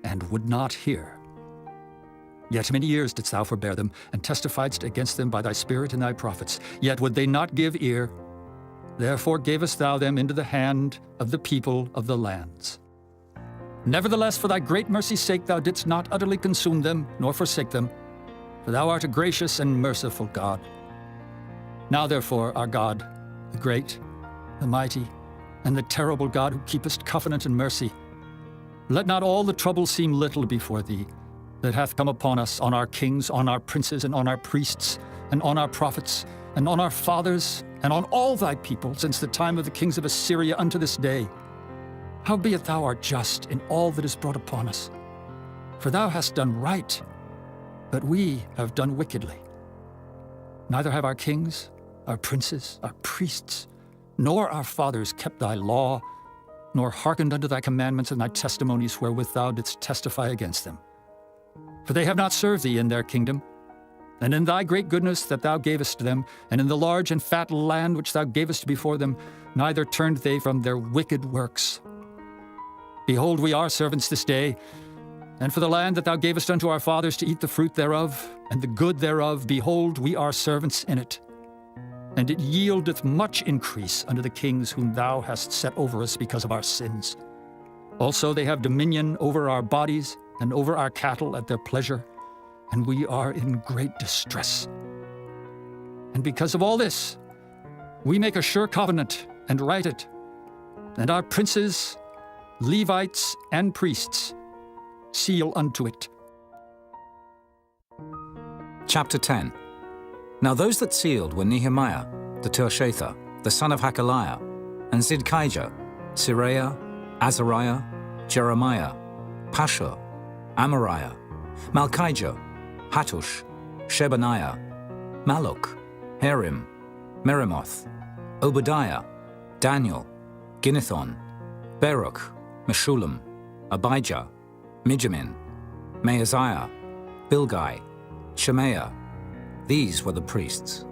S12: and would not hear. Yet many years didst thou forbear them, and testifiedst against them by thy Spirit and thy prophets. Yet would they not give ear. Therefore gavest thou them into the hand of the people of the lands. Nevertheless, for thy great mercy's sake, thou didst not utterly consume them, nor forsake them, for thou art a gracious and merciful God. Now therefore, our God, the great, the mighty, and the terrible God, who keepest covenant and mercy, let not all the trouble seem little before thee, that hath come upon us, on our kings, on our princes, and on our priests, and on our prophets, and on our fathers, and on all thy people, since the time of the kings of Assyria unto this day. Howbeit thou art just in all that is brought upon us. For thou hast done right, but we have done wickedly. Neither have our kings, our princes, our priests, nor our fathers kept thy law, nor hearkened unto thy commandments and thy testimonies wherewith thou didst testify against them. For they have not served thee in their kingdom, and in thy great goodness that thou gavest them, and in the large and fat land which thou gavest before them, neither turned they from their wicked works. Behold, we are servants this day, and for the land that thou gavest unto our fathers to eat the fruit thereof, and the good thereof, behold, we are servants in it. And it yieldeth much increase unto the kings whom thou hast set over us because of our sins. Also they have dominion over our bodies, and over our cattle at their pleasure, and we are in great distress. And because of all this, we make a sure covenant and write it, and our princes, Levites, and priests seal unto it.
S1: Chapter 10. Now those that sealed were Nehemiah, the Tirshatha, the son of Hakaliah, and Zidkijah, Seraiah, Azariah, Jeremiah, Pashur, Amariah, Malchijah, Hattush, Shebaniah, Maluk, Harim, Meremoth, Obadiah, Daniel, Ginnethon, Baruch, Meshullam, Abijah, Mijamin, Maaziah, Bilgai, Shemaiah. These were the priests.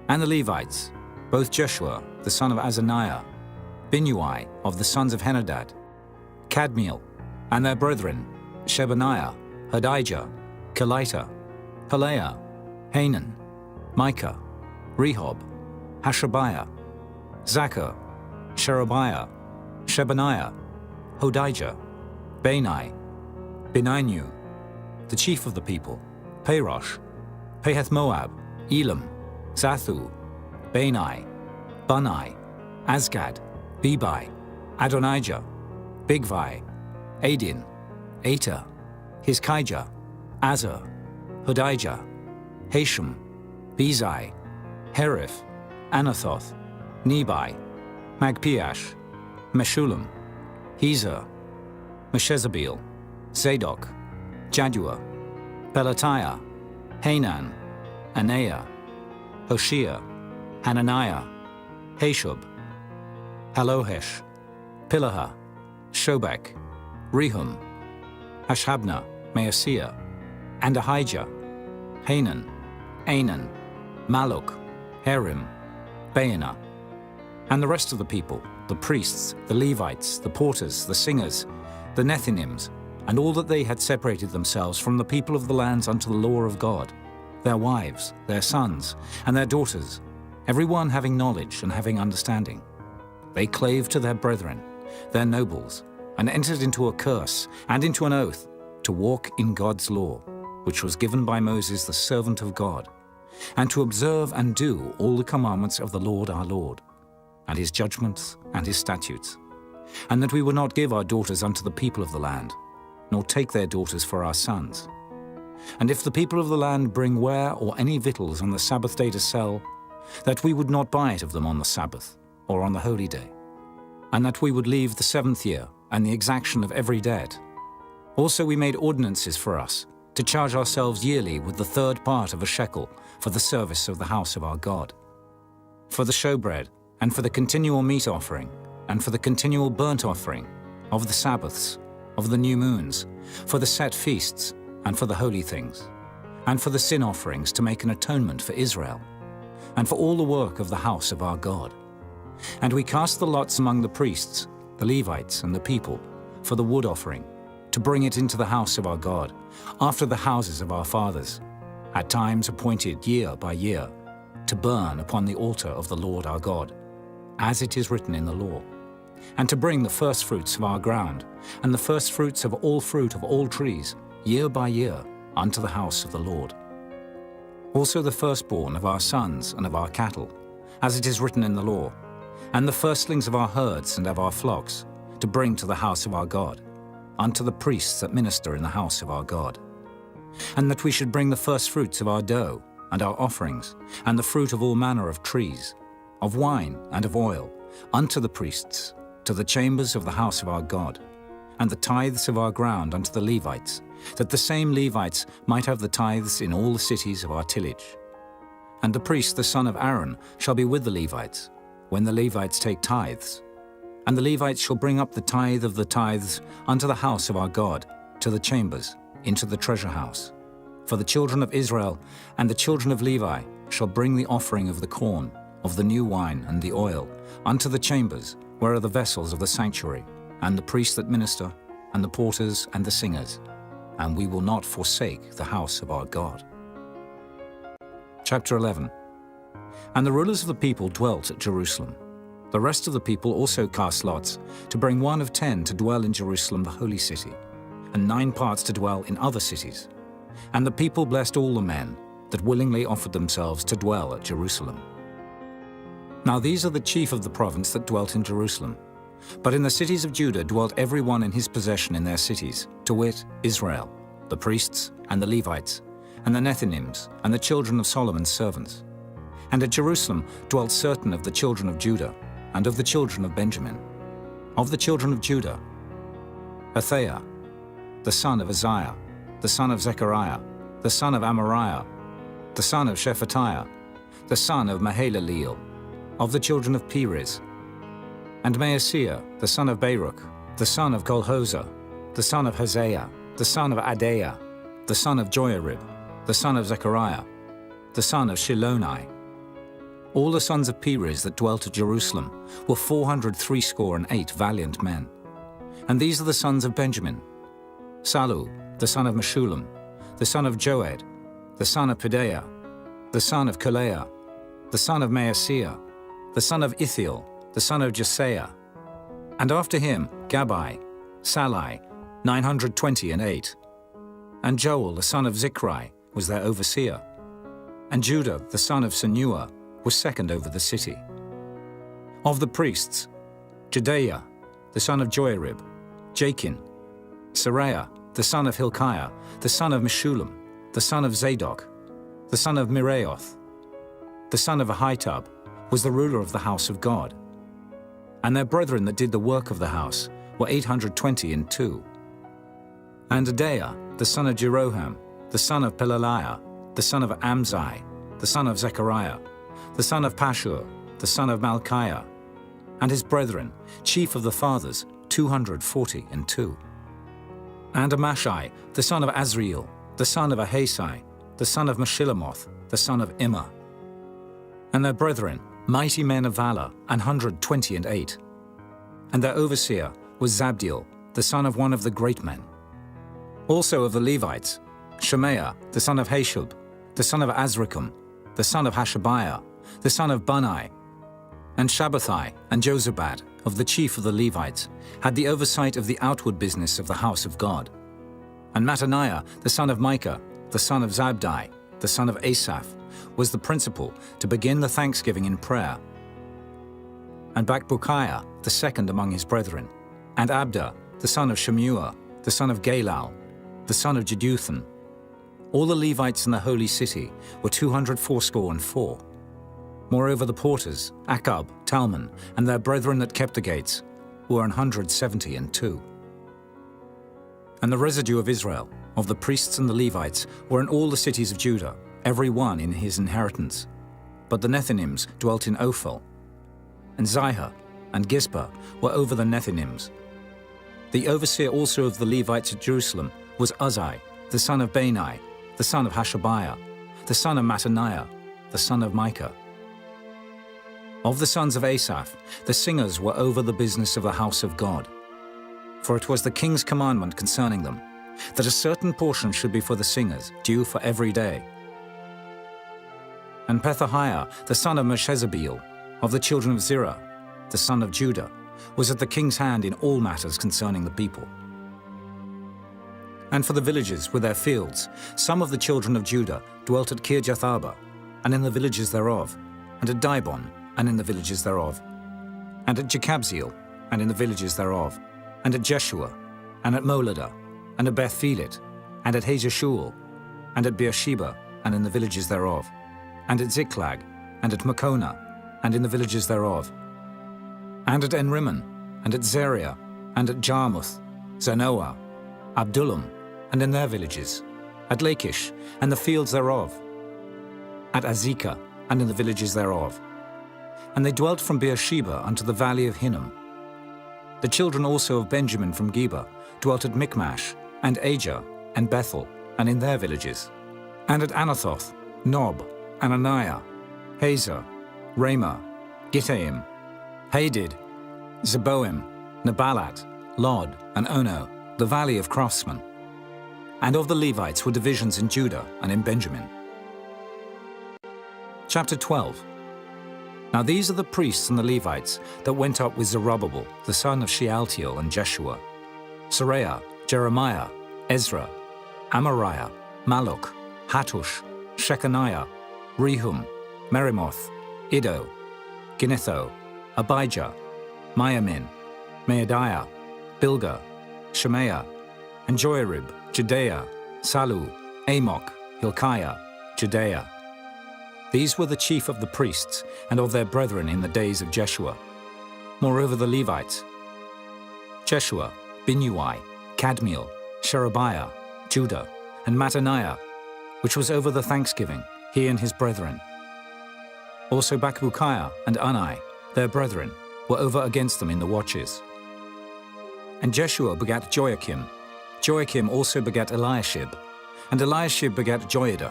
S1: And the Levites, both Jeshua, the son of Azaniah, Binnui of the sons of Henadad, Kadmiel, and their brethren, Shebaniah, Hodijah, Kelita, Pelaiah, Hanan, Micah, Rehob, Hashabiah, Zachar, Sherebiah, Shebaniah, Hodijah, Bani, Beninu, the chief of the people, Parosh, Pahath-Moab, Elam, Zathu, Bani, Bunai, Azgad, Bebai, Adonijah, Bigvai, Adin, Ater, Hizkijah, Azar, Hodijah, Hashem, Bezai, Herif, Anathoth, Nebai, Magpiash, Meshullam, Hezer, Meshezabeel, Zadok, Jaddua, Pelatiah, Hanan, Anaiah, Hoshea, Hananiah, Hashub, Halohesh, Pilaha, Shobek, Rehum, Hashabnah, Maaseiah, and Ahijah, Hanan, Anan, Maluk, Harim, Baanah, and the rest of the people, the priests, the Levites, the porters, the singers, the Nethinims, and all that they had separated themselves from the people of the lands unto the law of God, their wives, their sons, and their daughters, every one having knowledge and having understanding. They clave to their brethren, their nobles, and entered into a curse and into an oath to walk in God's law, which was given by Moses the servant of God, and to observe and do all the commandments of the Lord our Lord, and his judgments and his statutes, and that we would not give our daughters unto the people of the land, nor take their daughters for our sons. And if the people of the land bring ware or any victuals on the Sabbath day to sell, that we would not buy it of them on the Sabbath or on the holy day, and that we would leave the 7th year and the exaction of every debt. Also we made ordinances for us to charge ourselves yearly with the 3rd part of a shekel for the service of the house of our God, for the showbread, and for the continual meat offering, and for the continual burnt offering, of the Sabbaths, of the new moons, for the set feasts, and for the holy things, and for the sin offerings to make an atonement for Israel, and for all the work of the house of our God. And we cast the lots among the priests, the Levites, and the people, for the wood offering, to bring it into the house of our God, after the houses of our fathers, at times appointed year by year, to burn upon the altar of the Lord our God, as it is written in the law, and to bring the firstfruits of our ground, and the firstfruits of all fruit of all trees, year by year, unto the house of the Lord. Also the firstborn of our sons and of our cattle, as it is written in the law, and the firstlings of our herds and of our flocks, to bring to the house of our God, unto the priests that minister in the house of our God. And that we should bring the firstfruits of our dough, and our offerings, and the fruit of all manner of trees, of wine and of oil, unto the priests, to the chambers of the house of our God, and the tithes of our ground unto the Levites, that the same Levites might have the tithes in all the cities of our tillage. And the priest, the son of Aaron, shall be with the Levites, when the Levites take tithes. And the Levites shall bring up the tithe of the tithes unto the house of our God, to the chambers, into the treasure house. For the children of Israel and the children of Levi shall bring the offering of the corn, of the new wine and the oil, unto the chambers, where are the vessels of the sanctuary, and the priests that minister, and the porters and the singers. And we will not forsake the house of our God. Chapter 11. And the rulers of the people dwelt at Jerusalem. The rest of the people also cast lots, to bring 1 of 10 to dwell in Jerusalem the holy city, and 9 parts to dwell in other cities. And the people blessed all the men that willingly offered themselves to dwell at Jerusalem. Now these are the chief of the province that dwelt in Jerusalem. But in the cities of Judah dwelt every one in his possession in their cities, to wit, Israel, the priests and the Levites, and the Nethinims, and the children of Solomon's servants. And at Jerusalem dwelt certain of the children of Judah, and of the children of Benjamin. Of the children of Judah, Athaiah, the son of Uzziah, the son of Zechariah, the son of Amariah, the son of Shephatiah, the son of Mahalaleel, of the children of Perez, and Maaseiah, the son of Baruch, the son of Kolhozah, the son of Hosea, the son of Adaiah, the son of Joiarib, the son of Zechariah, the son of Shiloni. All the sons of Perez that dwelt at Jerusalem were 468 valiant men. And these are the sons of Benjamin: Salu, the son of Meshullam, the son of Joed, the son of Pedaiah, the son of Kaleah, the son of Maaseiah, the son of Ithiel, the son of Jesaiah. And after him Gabai, Salai, 928. And Joel, the son of Zichri, was their overseer. And Judah, the son of Senua, was second over the city. Of the priests, Jedaiah, the son of Joiarib, Jachin, Seraiah, the son of Hilkiah, the son of Meshullam, the son of Zadok, the son of Miraioth, the son of Ahitub, was the ruler of the house of God. And their brethren that did the work of the house were 822. And Adaiah, the son of Jeroham, the son of Pelaliah, the son of Amzai, the son of Zechariah, the son of Pashur, the son of Malchiah, and his brethren, chief of the fathers, 242. And Amashai, the son of Azriel, the son of Ahasai, the son of Meshillamoth, the son of Immer. And their brethren, mighty men of valor, 128. And their overseer was Zabdiel, the son of one of the great men. Also of the Levites, Shemaiah, the son of Hashub, the son of Azrikam, the son of Hashabiah, the son of Bunai, and Shabbathai and Jozabad, of the chief of the Levites, had the oversight of the outward business of the house of God. And Mattaniah, the son of Micah, the son of Zabdi, the son of Asaph, was the principal to begin the thanksgiving in prayer. And Bakbukiah, the second among his brethren, and Abda, the son of Shemua, the son of Galal, the son of Jeduthun. All the Levites in the holy city were 284. Moreover, the porters, Akab, Talmon, and their brethren that kept the gates, were 172. And the residue of Israel, of the priests and the Levites, were in all the cities of Judah, every one in his inheritance. But the Nethinims dwelt in Ophel, and Zihah and Gizpah were over the Nethinims. The overseer also of the Levites at Jerusalem was Uzzi, the son of Bani, the son of Hashabiah, the son of Mattaniah, the son of Micah. Of the sons of Asaph, the singers were over the business of the house of God. For it was the king's commandment concerning them, that a certain portion should be for the singers, due for every day. And Pethahiah, the son of Meshezabeel, of the children of Zerah, the son of Judah, was at the king's hand in all matters concerning the people. And for the villages with their fields, some of the children of Judah dwelt at Kirjath-arba, and in the villages thereof, and at Dibon, and in the villages thereof, and at Jekabzeel, and in the villages thereof, and at Jeshua, and at Moladah, and at Beth-Phelet, and at Hazeshul, and at Beersheba, and in the villages thereof, and at Ziklag, and at Makona, and in the villages thereof, and at Enrimmon, and at Zeriah, and at Jarmuth, Zanoah, Abdullam, and in their villages, at Lachish, and the fields thereof, at Azekah, and in the villages thereof. And they dwelt from Beersheba unto the valley of Hinnom. The children also of Benjamin from Geba dwelt at Michmash, and Ajah, and Bethel, and in their villages, and at Anathoth, Nob, Ananiah, Hazor, Ramah, Gittaim, Hadid, Zeboim, Nebalat, Lod, and Ono, the valley of craftsmen. And of the Levites were divisions in Judah and in Benjamin. Chapter 12. Now these are the priests and the Levites that went up with Zerubbabel, the son of Shealtiel, and Jeshua, Seraiah, Jeremiah, Ezra, Amariah, Malluch, Hattush, Shechaniah, Rehum, Merimoth, Iddo, Ginnetho, Abijah, Miamin, Maadiah, Bilgah, Shemaiah, and Joiarib, Jedaiah, Salu, Amok, Hilkiah, Judea. These were the chief of the priests and of their brethren in the days of Jeshua. Moreover the Levites, Jeshua, Binnui, Kadmiel, Sherebiah, Judah, and Mattaniah, which was over the thanksgiving, he and his brethren. Also Bakbukiah and Unai, their brethren, were over against them in the watches. And Jeshua begat Joachim. Joachim also begat Eliashib. And Eliashib begat Joiada.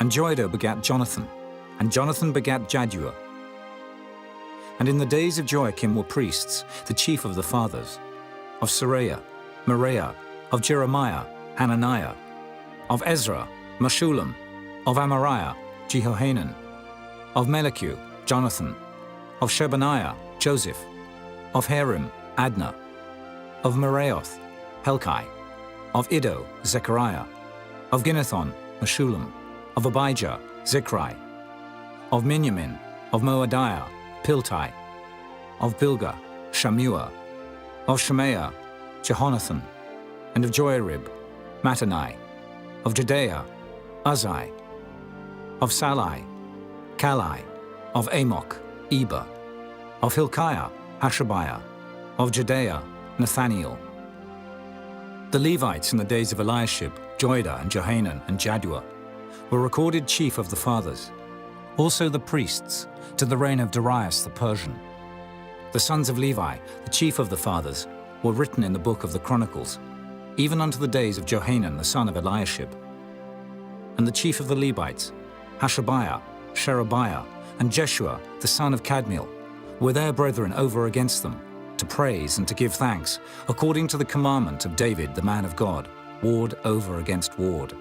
S1: And Joiada begat Jonathan. And Jonathan begat Jaddua. And in the days of Joachim were priests, the chief of the fathers, of Seraiah, Moriah, of Jeremiah, Hananiah, of Ezra, Meshullam, of Amariah, Jehohanan, of Melichu, Jonathan, of Shebaniah, Joseph, of Harim, Adna, of Meraioth, Helkai, of Iddo, Zechariah, of Ginnethon, Meshullam, of Abijah, Zichri, of Miniamin, of Moadiah, Piltai, of Bilgah, Shammua, of Shemaiah, Jehonathan, and of Joarib, Mattanai, of Judea, Uzai, of Salai, Kalai, of Amok, Eber, of Hilkiah, Hashabiah, of Judea, Nathaniel. The Levites in the days of Eliashib, Joiada, and Johanan, and Jaddua were recorded chief of the fathers. Also the priests, to the reign of Darius the Persian. The sons of Levi, the chief of the fathers, were written in the book of the Chronicles, even unto the days of Johanan the son of Eliashib. And the chief of the Levites, Hashabiah, Sherebiah, and Jeshua the son of Kadmiel, were their brethren over against them, to praise and to give thanks, according to the commandment of David the man of God, ward over against ward.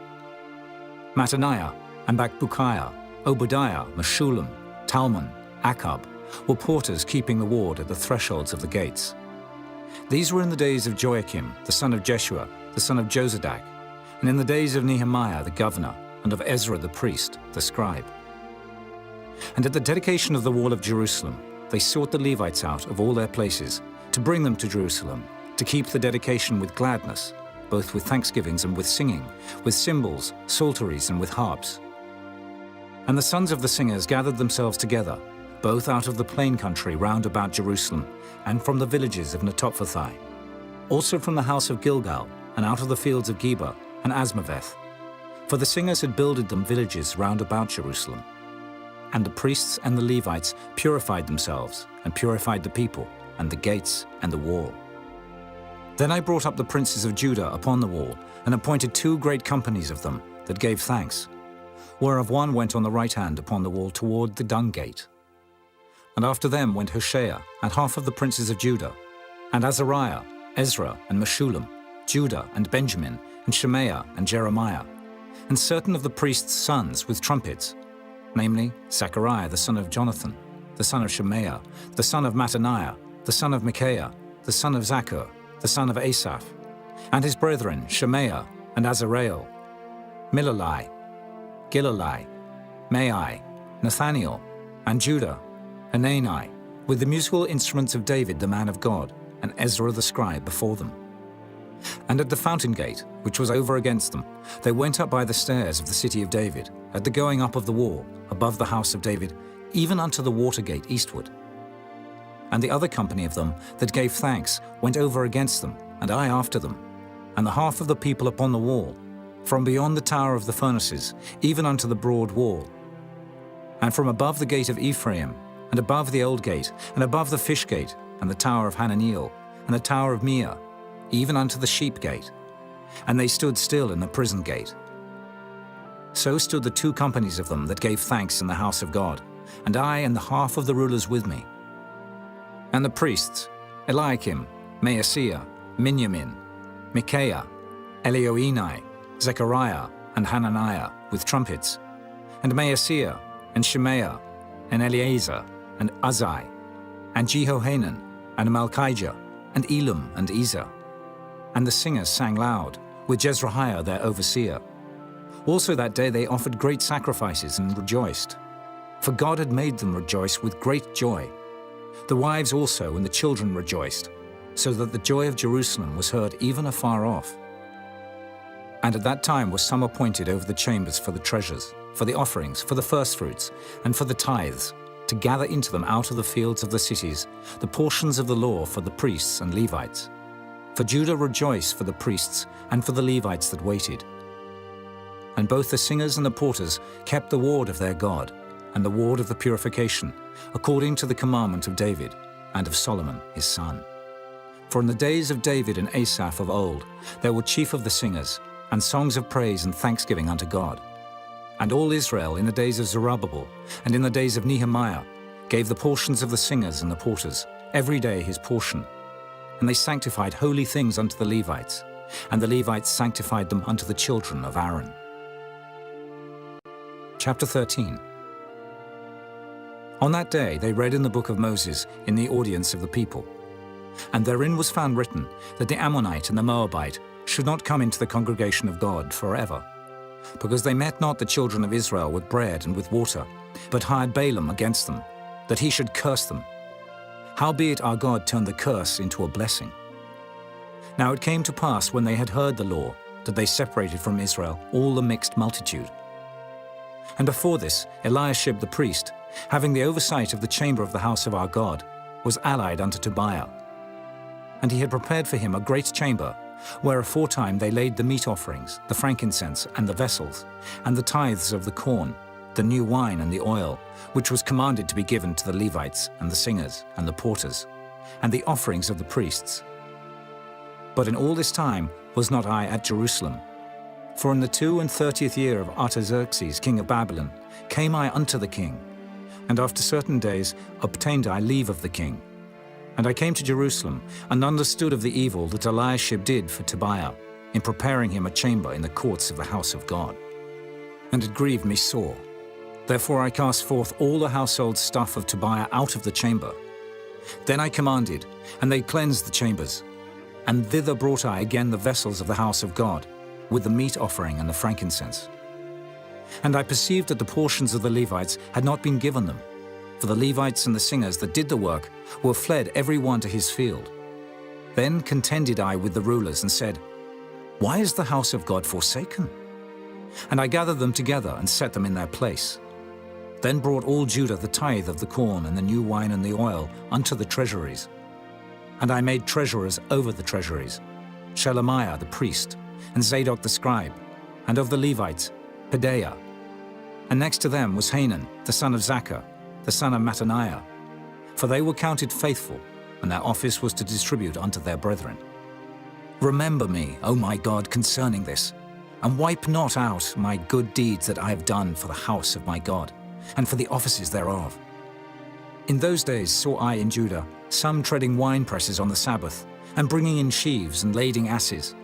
S1: Mattaniah and Bakbukiah, Obadiah, Meshullam, Talmon, Akab, were porters keeping the ward at the thresholds of the gates. These were in the days of Joachim, the son of Jeshua, the son of Jozadak, and in the days of Nehemiah the governor, and of Ezra the priest, the scribe. And at the dedication of the wall of Jerusalem, they sought the Levites out of all their places, to bring them to Jerusalem, to keep the dedication with gladness, both with thanksgivings and with singing, with cymbals, psalteries, and with harps. And the sons of the singers gathered themselves together, both out of the plain country round about Jerusalem, and from the villages of Netophathi, also from the house of Gilgal, and out of the fields of Geba and Asmaveth. For the singers had builded them villages round about Jerusalem. And the priests and the Levites purified themselves, and purified the people, and the gates, and the wall. Then I brought up the princes of Judah upon the wall, and appointed 2 great companies of them that gave thanks, whereof one went on the right hand upon the wall toward the dung gate. And after them went Hoshea, and half of the princes of Judah, and Azariah, Ezra, and Meshullam, Judah, and Benjamin, and Shemaiah, and Jeremiah, and certain of the priests' sons with trumpets, namely Zechariah the son of Jonathan, the son of Shemaiah, the son of Mattaniah, the son of Micaiah, the son of Zaccur, the son of Asaph, and his brethren Shemaiah and Azareel, Milalai, Gilalai, Maai, Nathaniel, and Judah, Hanani, with the musical instruments of David the man of God, and Ezra the scribe before them. And at the fountain gate, which was over against them, they went up by the stairs of the city of David, at the going up of the wall, above the house of David, even unto the water gate eastward. And the other company of them that gave thanks went over against them, and I after them, and the half of the people upon the wall, from beyond the tower of the furnaces, even unto the broad wall. And from above the gate of Ephraim, and above the old gate, and above the fish gate, and the tower of Hananiel, and the tower of Meah, even unto the sheep gate. And they stood still in the prison gate. So stood the 2 companies of them that gave thanks in the house of God, and I and the half of the rulers with me. And the priests, Eliakim, Maaseiah, Miniamin, Micaiah, Elioenai, Zechariah, and Hananiah, with trumpets, and Maaseiah, and Shemaiah, and Eleazar, and Uzai, and Jehohanan, and Malchijah, and Elam, and Ezer. And the singers sang loud, with Jezrahiah their overseer. Also that day they offered great sacrifices and rejoiced, for God had made them rejoice with great joy. The wives also and the children rejoiced, so that the joy of Jerusalem was heard even afar off. And at that time were some appointed over the chambers for the treasures, for the offerings, for the firstfruits, and for the tithes, to gather into them out of the fields of the cities the portions of the law for the priests and Levites. For Judah rejoiced for the priests and for the Levites that waited. And both the singers and the porters kept the ward of their God, and the ward of the purification, according to the commandment of David, and of Solomon his son. For in the days of David and Asaph of old, there were chief of the singers, and songs of praise and thanksgiving unto God. And all Israel in the days of Zerubbabel, and in the days of Nehemiah, gave the portions of the singers and the porters, every day his portion. And they sanctified holy things unto the Levites, and the Levites sanctified them unto the children of Aaron. Chapter 13. On that day they read in the book of Moses in the audience of the people. And therein was found written that the Ammonite and the Moabite should not come into the congregation of God forever, because they met not the children of Israel with bread and with water, but hired Balaam against them, that he should curse them. Howbeit our God turned the curse into a blessing. Now it came to pass, when they had heard the law, that they separated from Israel all the mixed multitude. And before this, Eliashib the priest, having the oversight of the chamber of the house of our God, was allied unto Tobiah. And he had prepared for him a great chamber, where aforetime they laid the meat offerings, the frankincense, and the vessels, and the tithes of the corn, the new wine and the oil, which was commanded to be given to the Levites, and the singers, and the porters, and the offerings of the priests. But in all this time was not I at Jerusalem. For in the 32nd year of Artaxerxes king of Babylon came I unto the king, and after certain days obtained I leave of the king. And I came to Jerusalem, and understood of the evil that Eliashib did for Tobiah, in preparing him a chamber in the courts of the house of God. And it grieved me sore. Therefore I cast forth all the household stuff of Tobiah out of the chamber. Then I commanded, and they cleansed the chambers. And thither brought I again the vessels of the house of God, with the meat offering and the frankincense. And I perceived that the portions of the Levites had not been given them, for the Levites and the singers that did the work were fled every one to his field. Then contended I with the rulers and said, Why is the house of God forsaken? And I gathered them together and set them in their place. Then brought all Judah the tithe of the corn and the new wine and the oil unto the treasuries. And I made treasurers over the treasuries, Shelemiah the priest, and Zadok the scribe, and of the Levites, Pedaiah. And next to them was Hanan, the son of Zaccur, the son of Mattaniah, for they were counted faithful, and their office was to distribute unto their brethren. Remember me, O my God, concerning this, and wipe not out my good deeds that I have done for the house of my God, and for the offices thereof. In those days saw I in Judah some treading wine presses on the Sabbath, and bringing in sheaves and lading asses,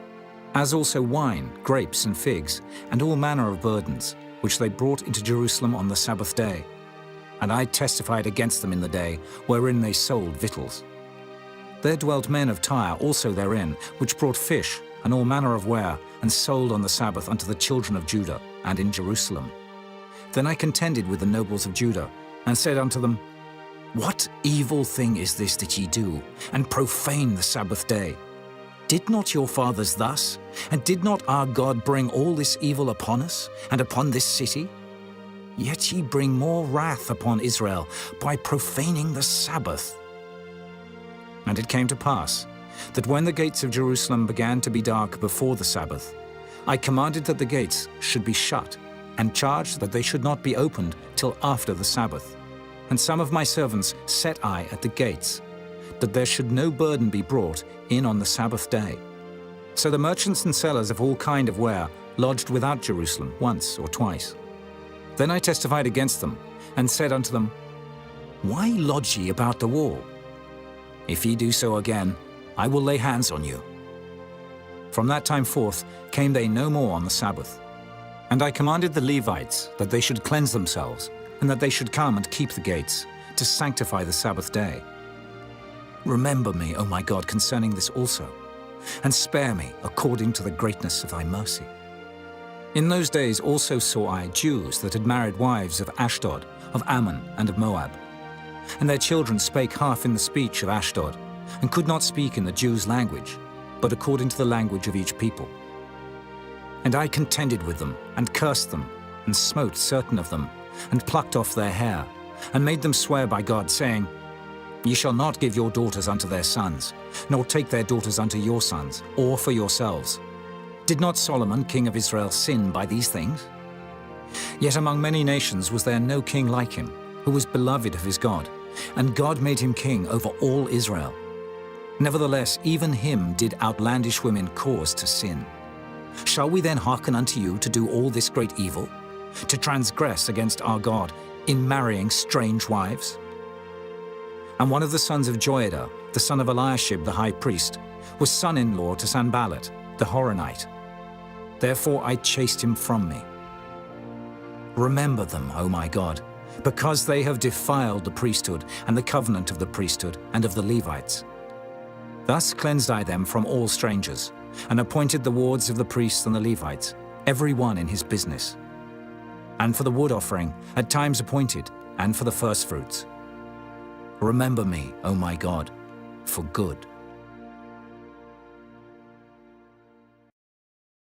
S1: as also wine, grapes, and figs, and all manner of burdens, which they brought into Jerusalem on the Sabbath day. And I testified against them in the day wherein they sold victuals. There dwelt men of Tyre also therein, which brought fish and all manner of ware, and sold on the Sabbath unto the children of Judah, and in Jerusalem. Then I contended with the nobles of Judah, and said unto them, What evil thing is this that ye do, and profane the Sabbath day? Did not your fathers thus? And did not our God bring all this evil upon us, and upon this city? Yet ye bring more wrath upon Israel by profaning the Sabbath. And it came to pass, that when the gates of Jerusalem began to be dark before the Sabbath, I commanded that the gates should be shut, and charged that they should not be opened till after the Sabbath. And some of my servants set I at the gates, that there should no burden be brought in on the Sabbath day. So the merchants and sellers of all kind of ware lodged without Jerusalem once or twice. Then I testified against them, and said unto them, Why lodge ye about the wall? If ye do so again, I will lay hands on you. From that time forth came they no more on the Sabbath. And I commanded the Levites that they should cleanse themselves, and that they should come and keep the gates, to sanctify the Sabbath day. Remember me, O my God, concerning this also, and spare me according to the greatness of thy mercy. In those days also saw I Jews that had married wives of Ashdod, of Ammon, and of Moab. And their children spake half in the speech of Ashdod, and could not speak in the Jews' language, but according to the language of each people. And I contended with them, and cursed them, and smote certain of them, and plucked off their hair, and made them swear by God, saying, Ye shall not give your daughters unto their sons, nor take their daughters unto your sons, or for yourselves. Did not Solomon, king of Israel, sin by these things? Yet among many nations was there no king like him, who was beloved of his God, and God made him king over all Israel. Nevertheless, even him did outlandish women cause to sin. Shall we then hearken unto you to do all this great evil, to transgress against our God in marrying strange wives? And one of the sons of Joiada, the son of Eliashib the high priest, was son-in-law to Sanballat, the Horonite. Therefore I chased him from me. Remember them, O my God, because they have defiled the priesthood and the covenant of the priesthood and of the Levites. Thus cleansed I them from all strangers, and appointed the wards of the priests and the Levites, every one in his business. And for the wood offering, at times appointed, and for the firstfruits. Remember me, O my God, for good.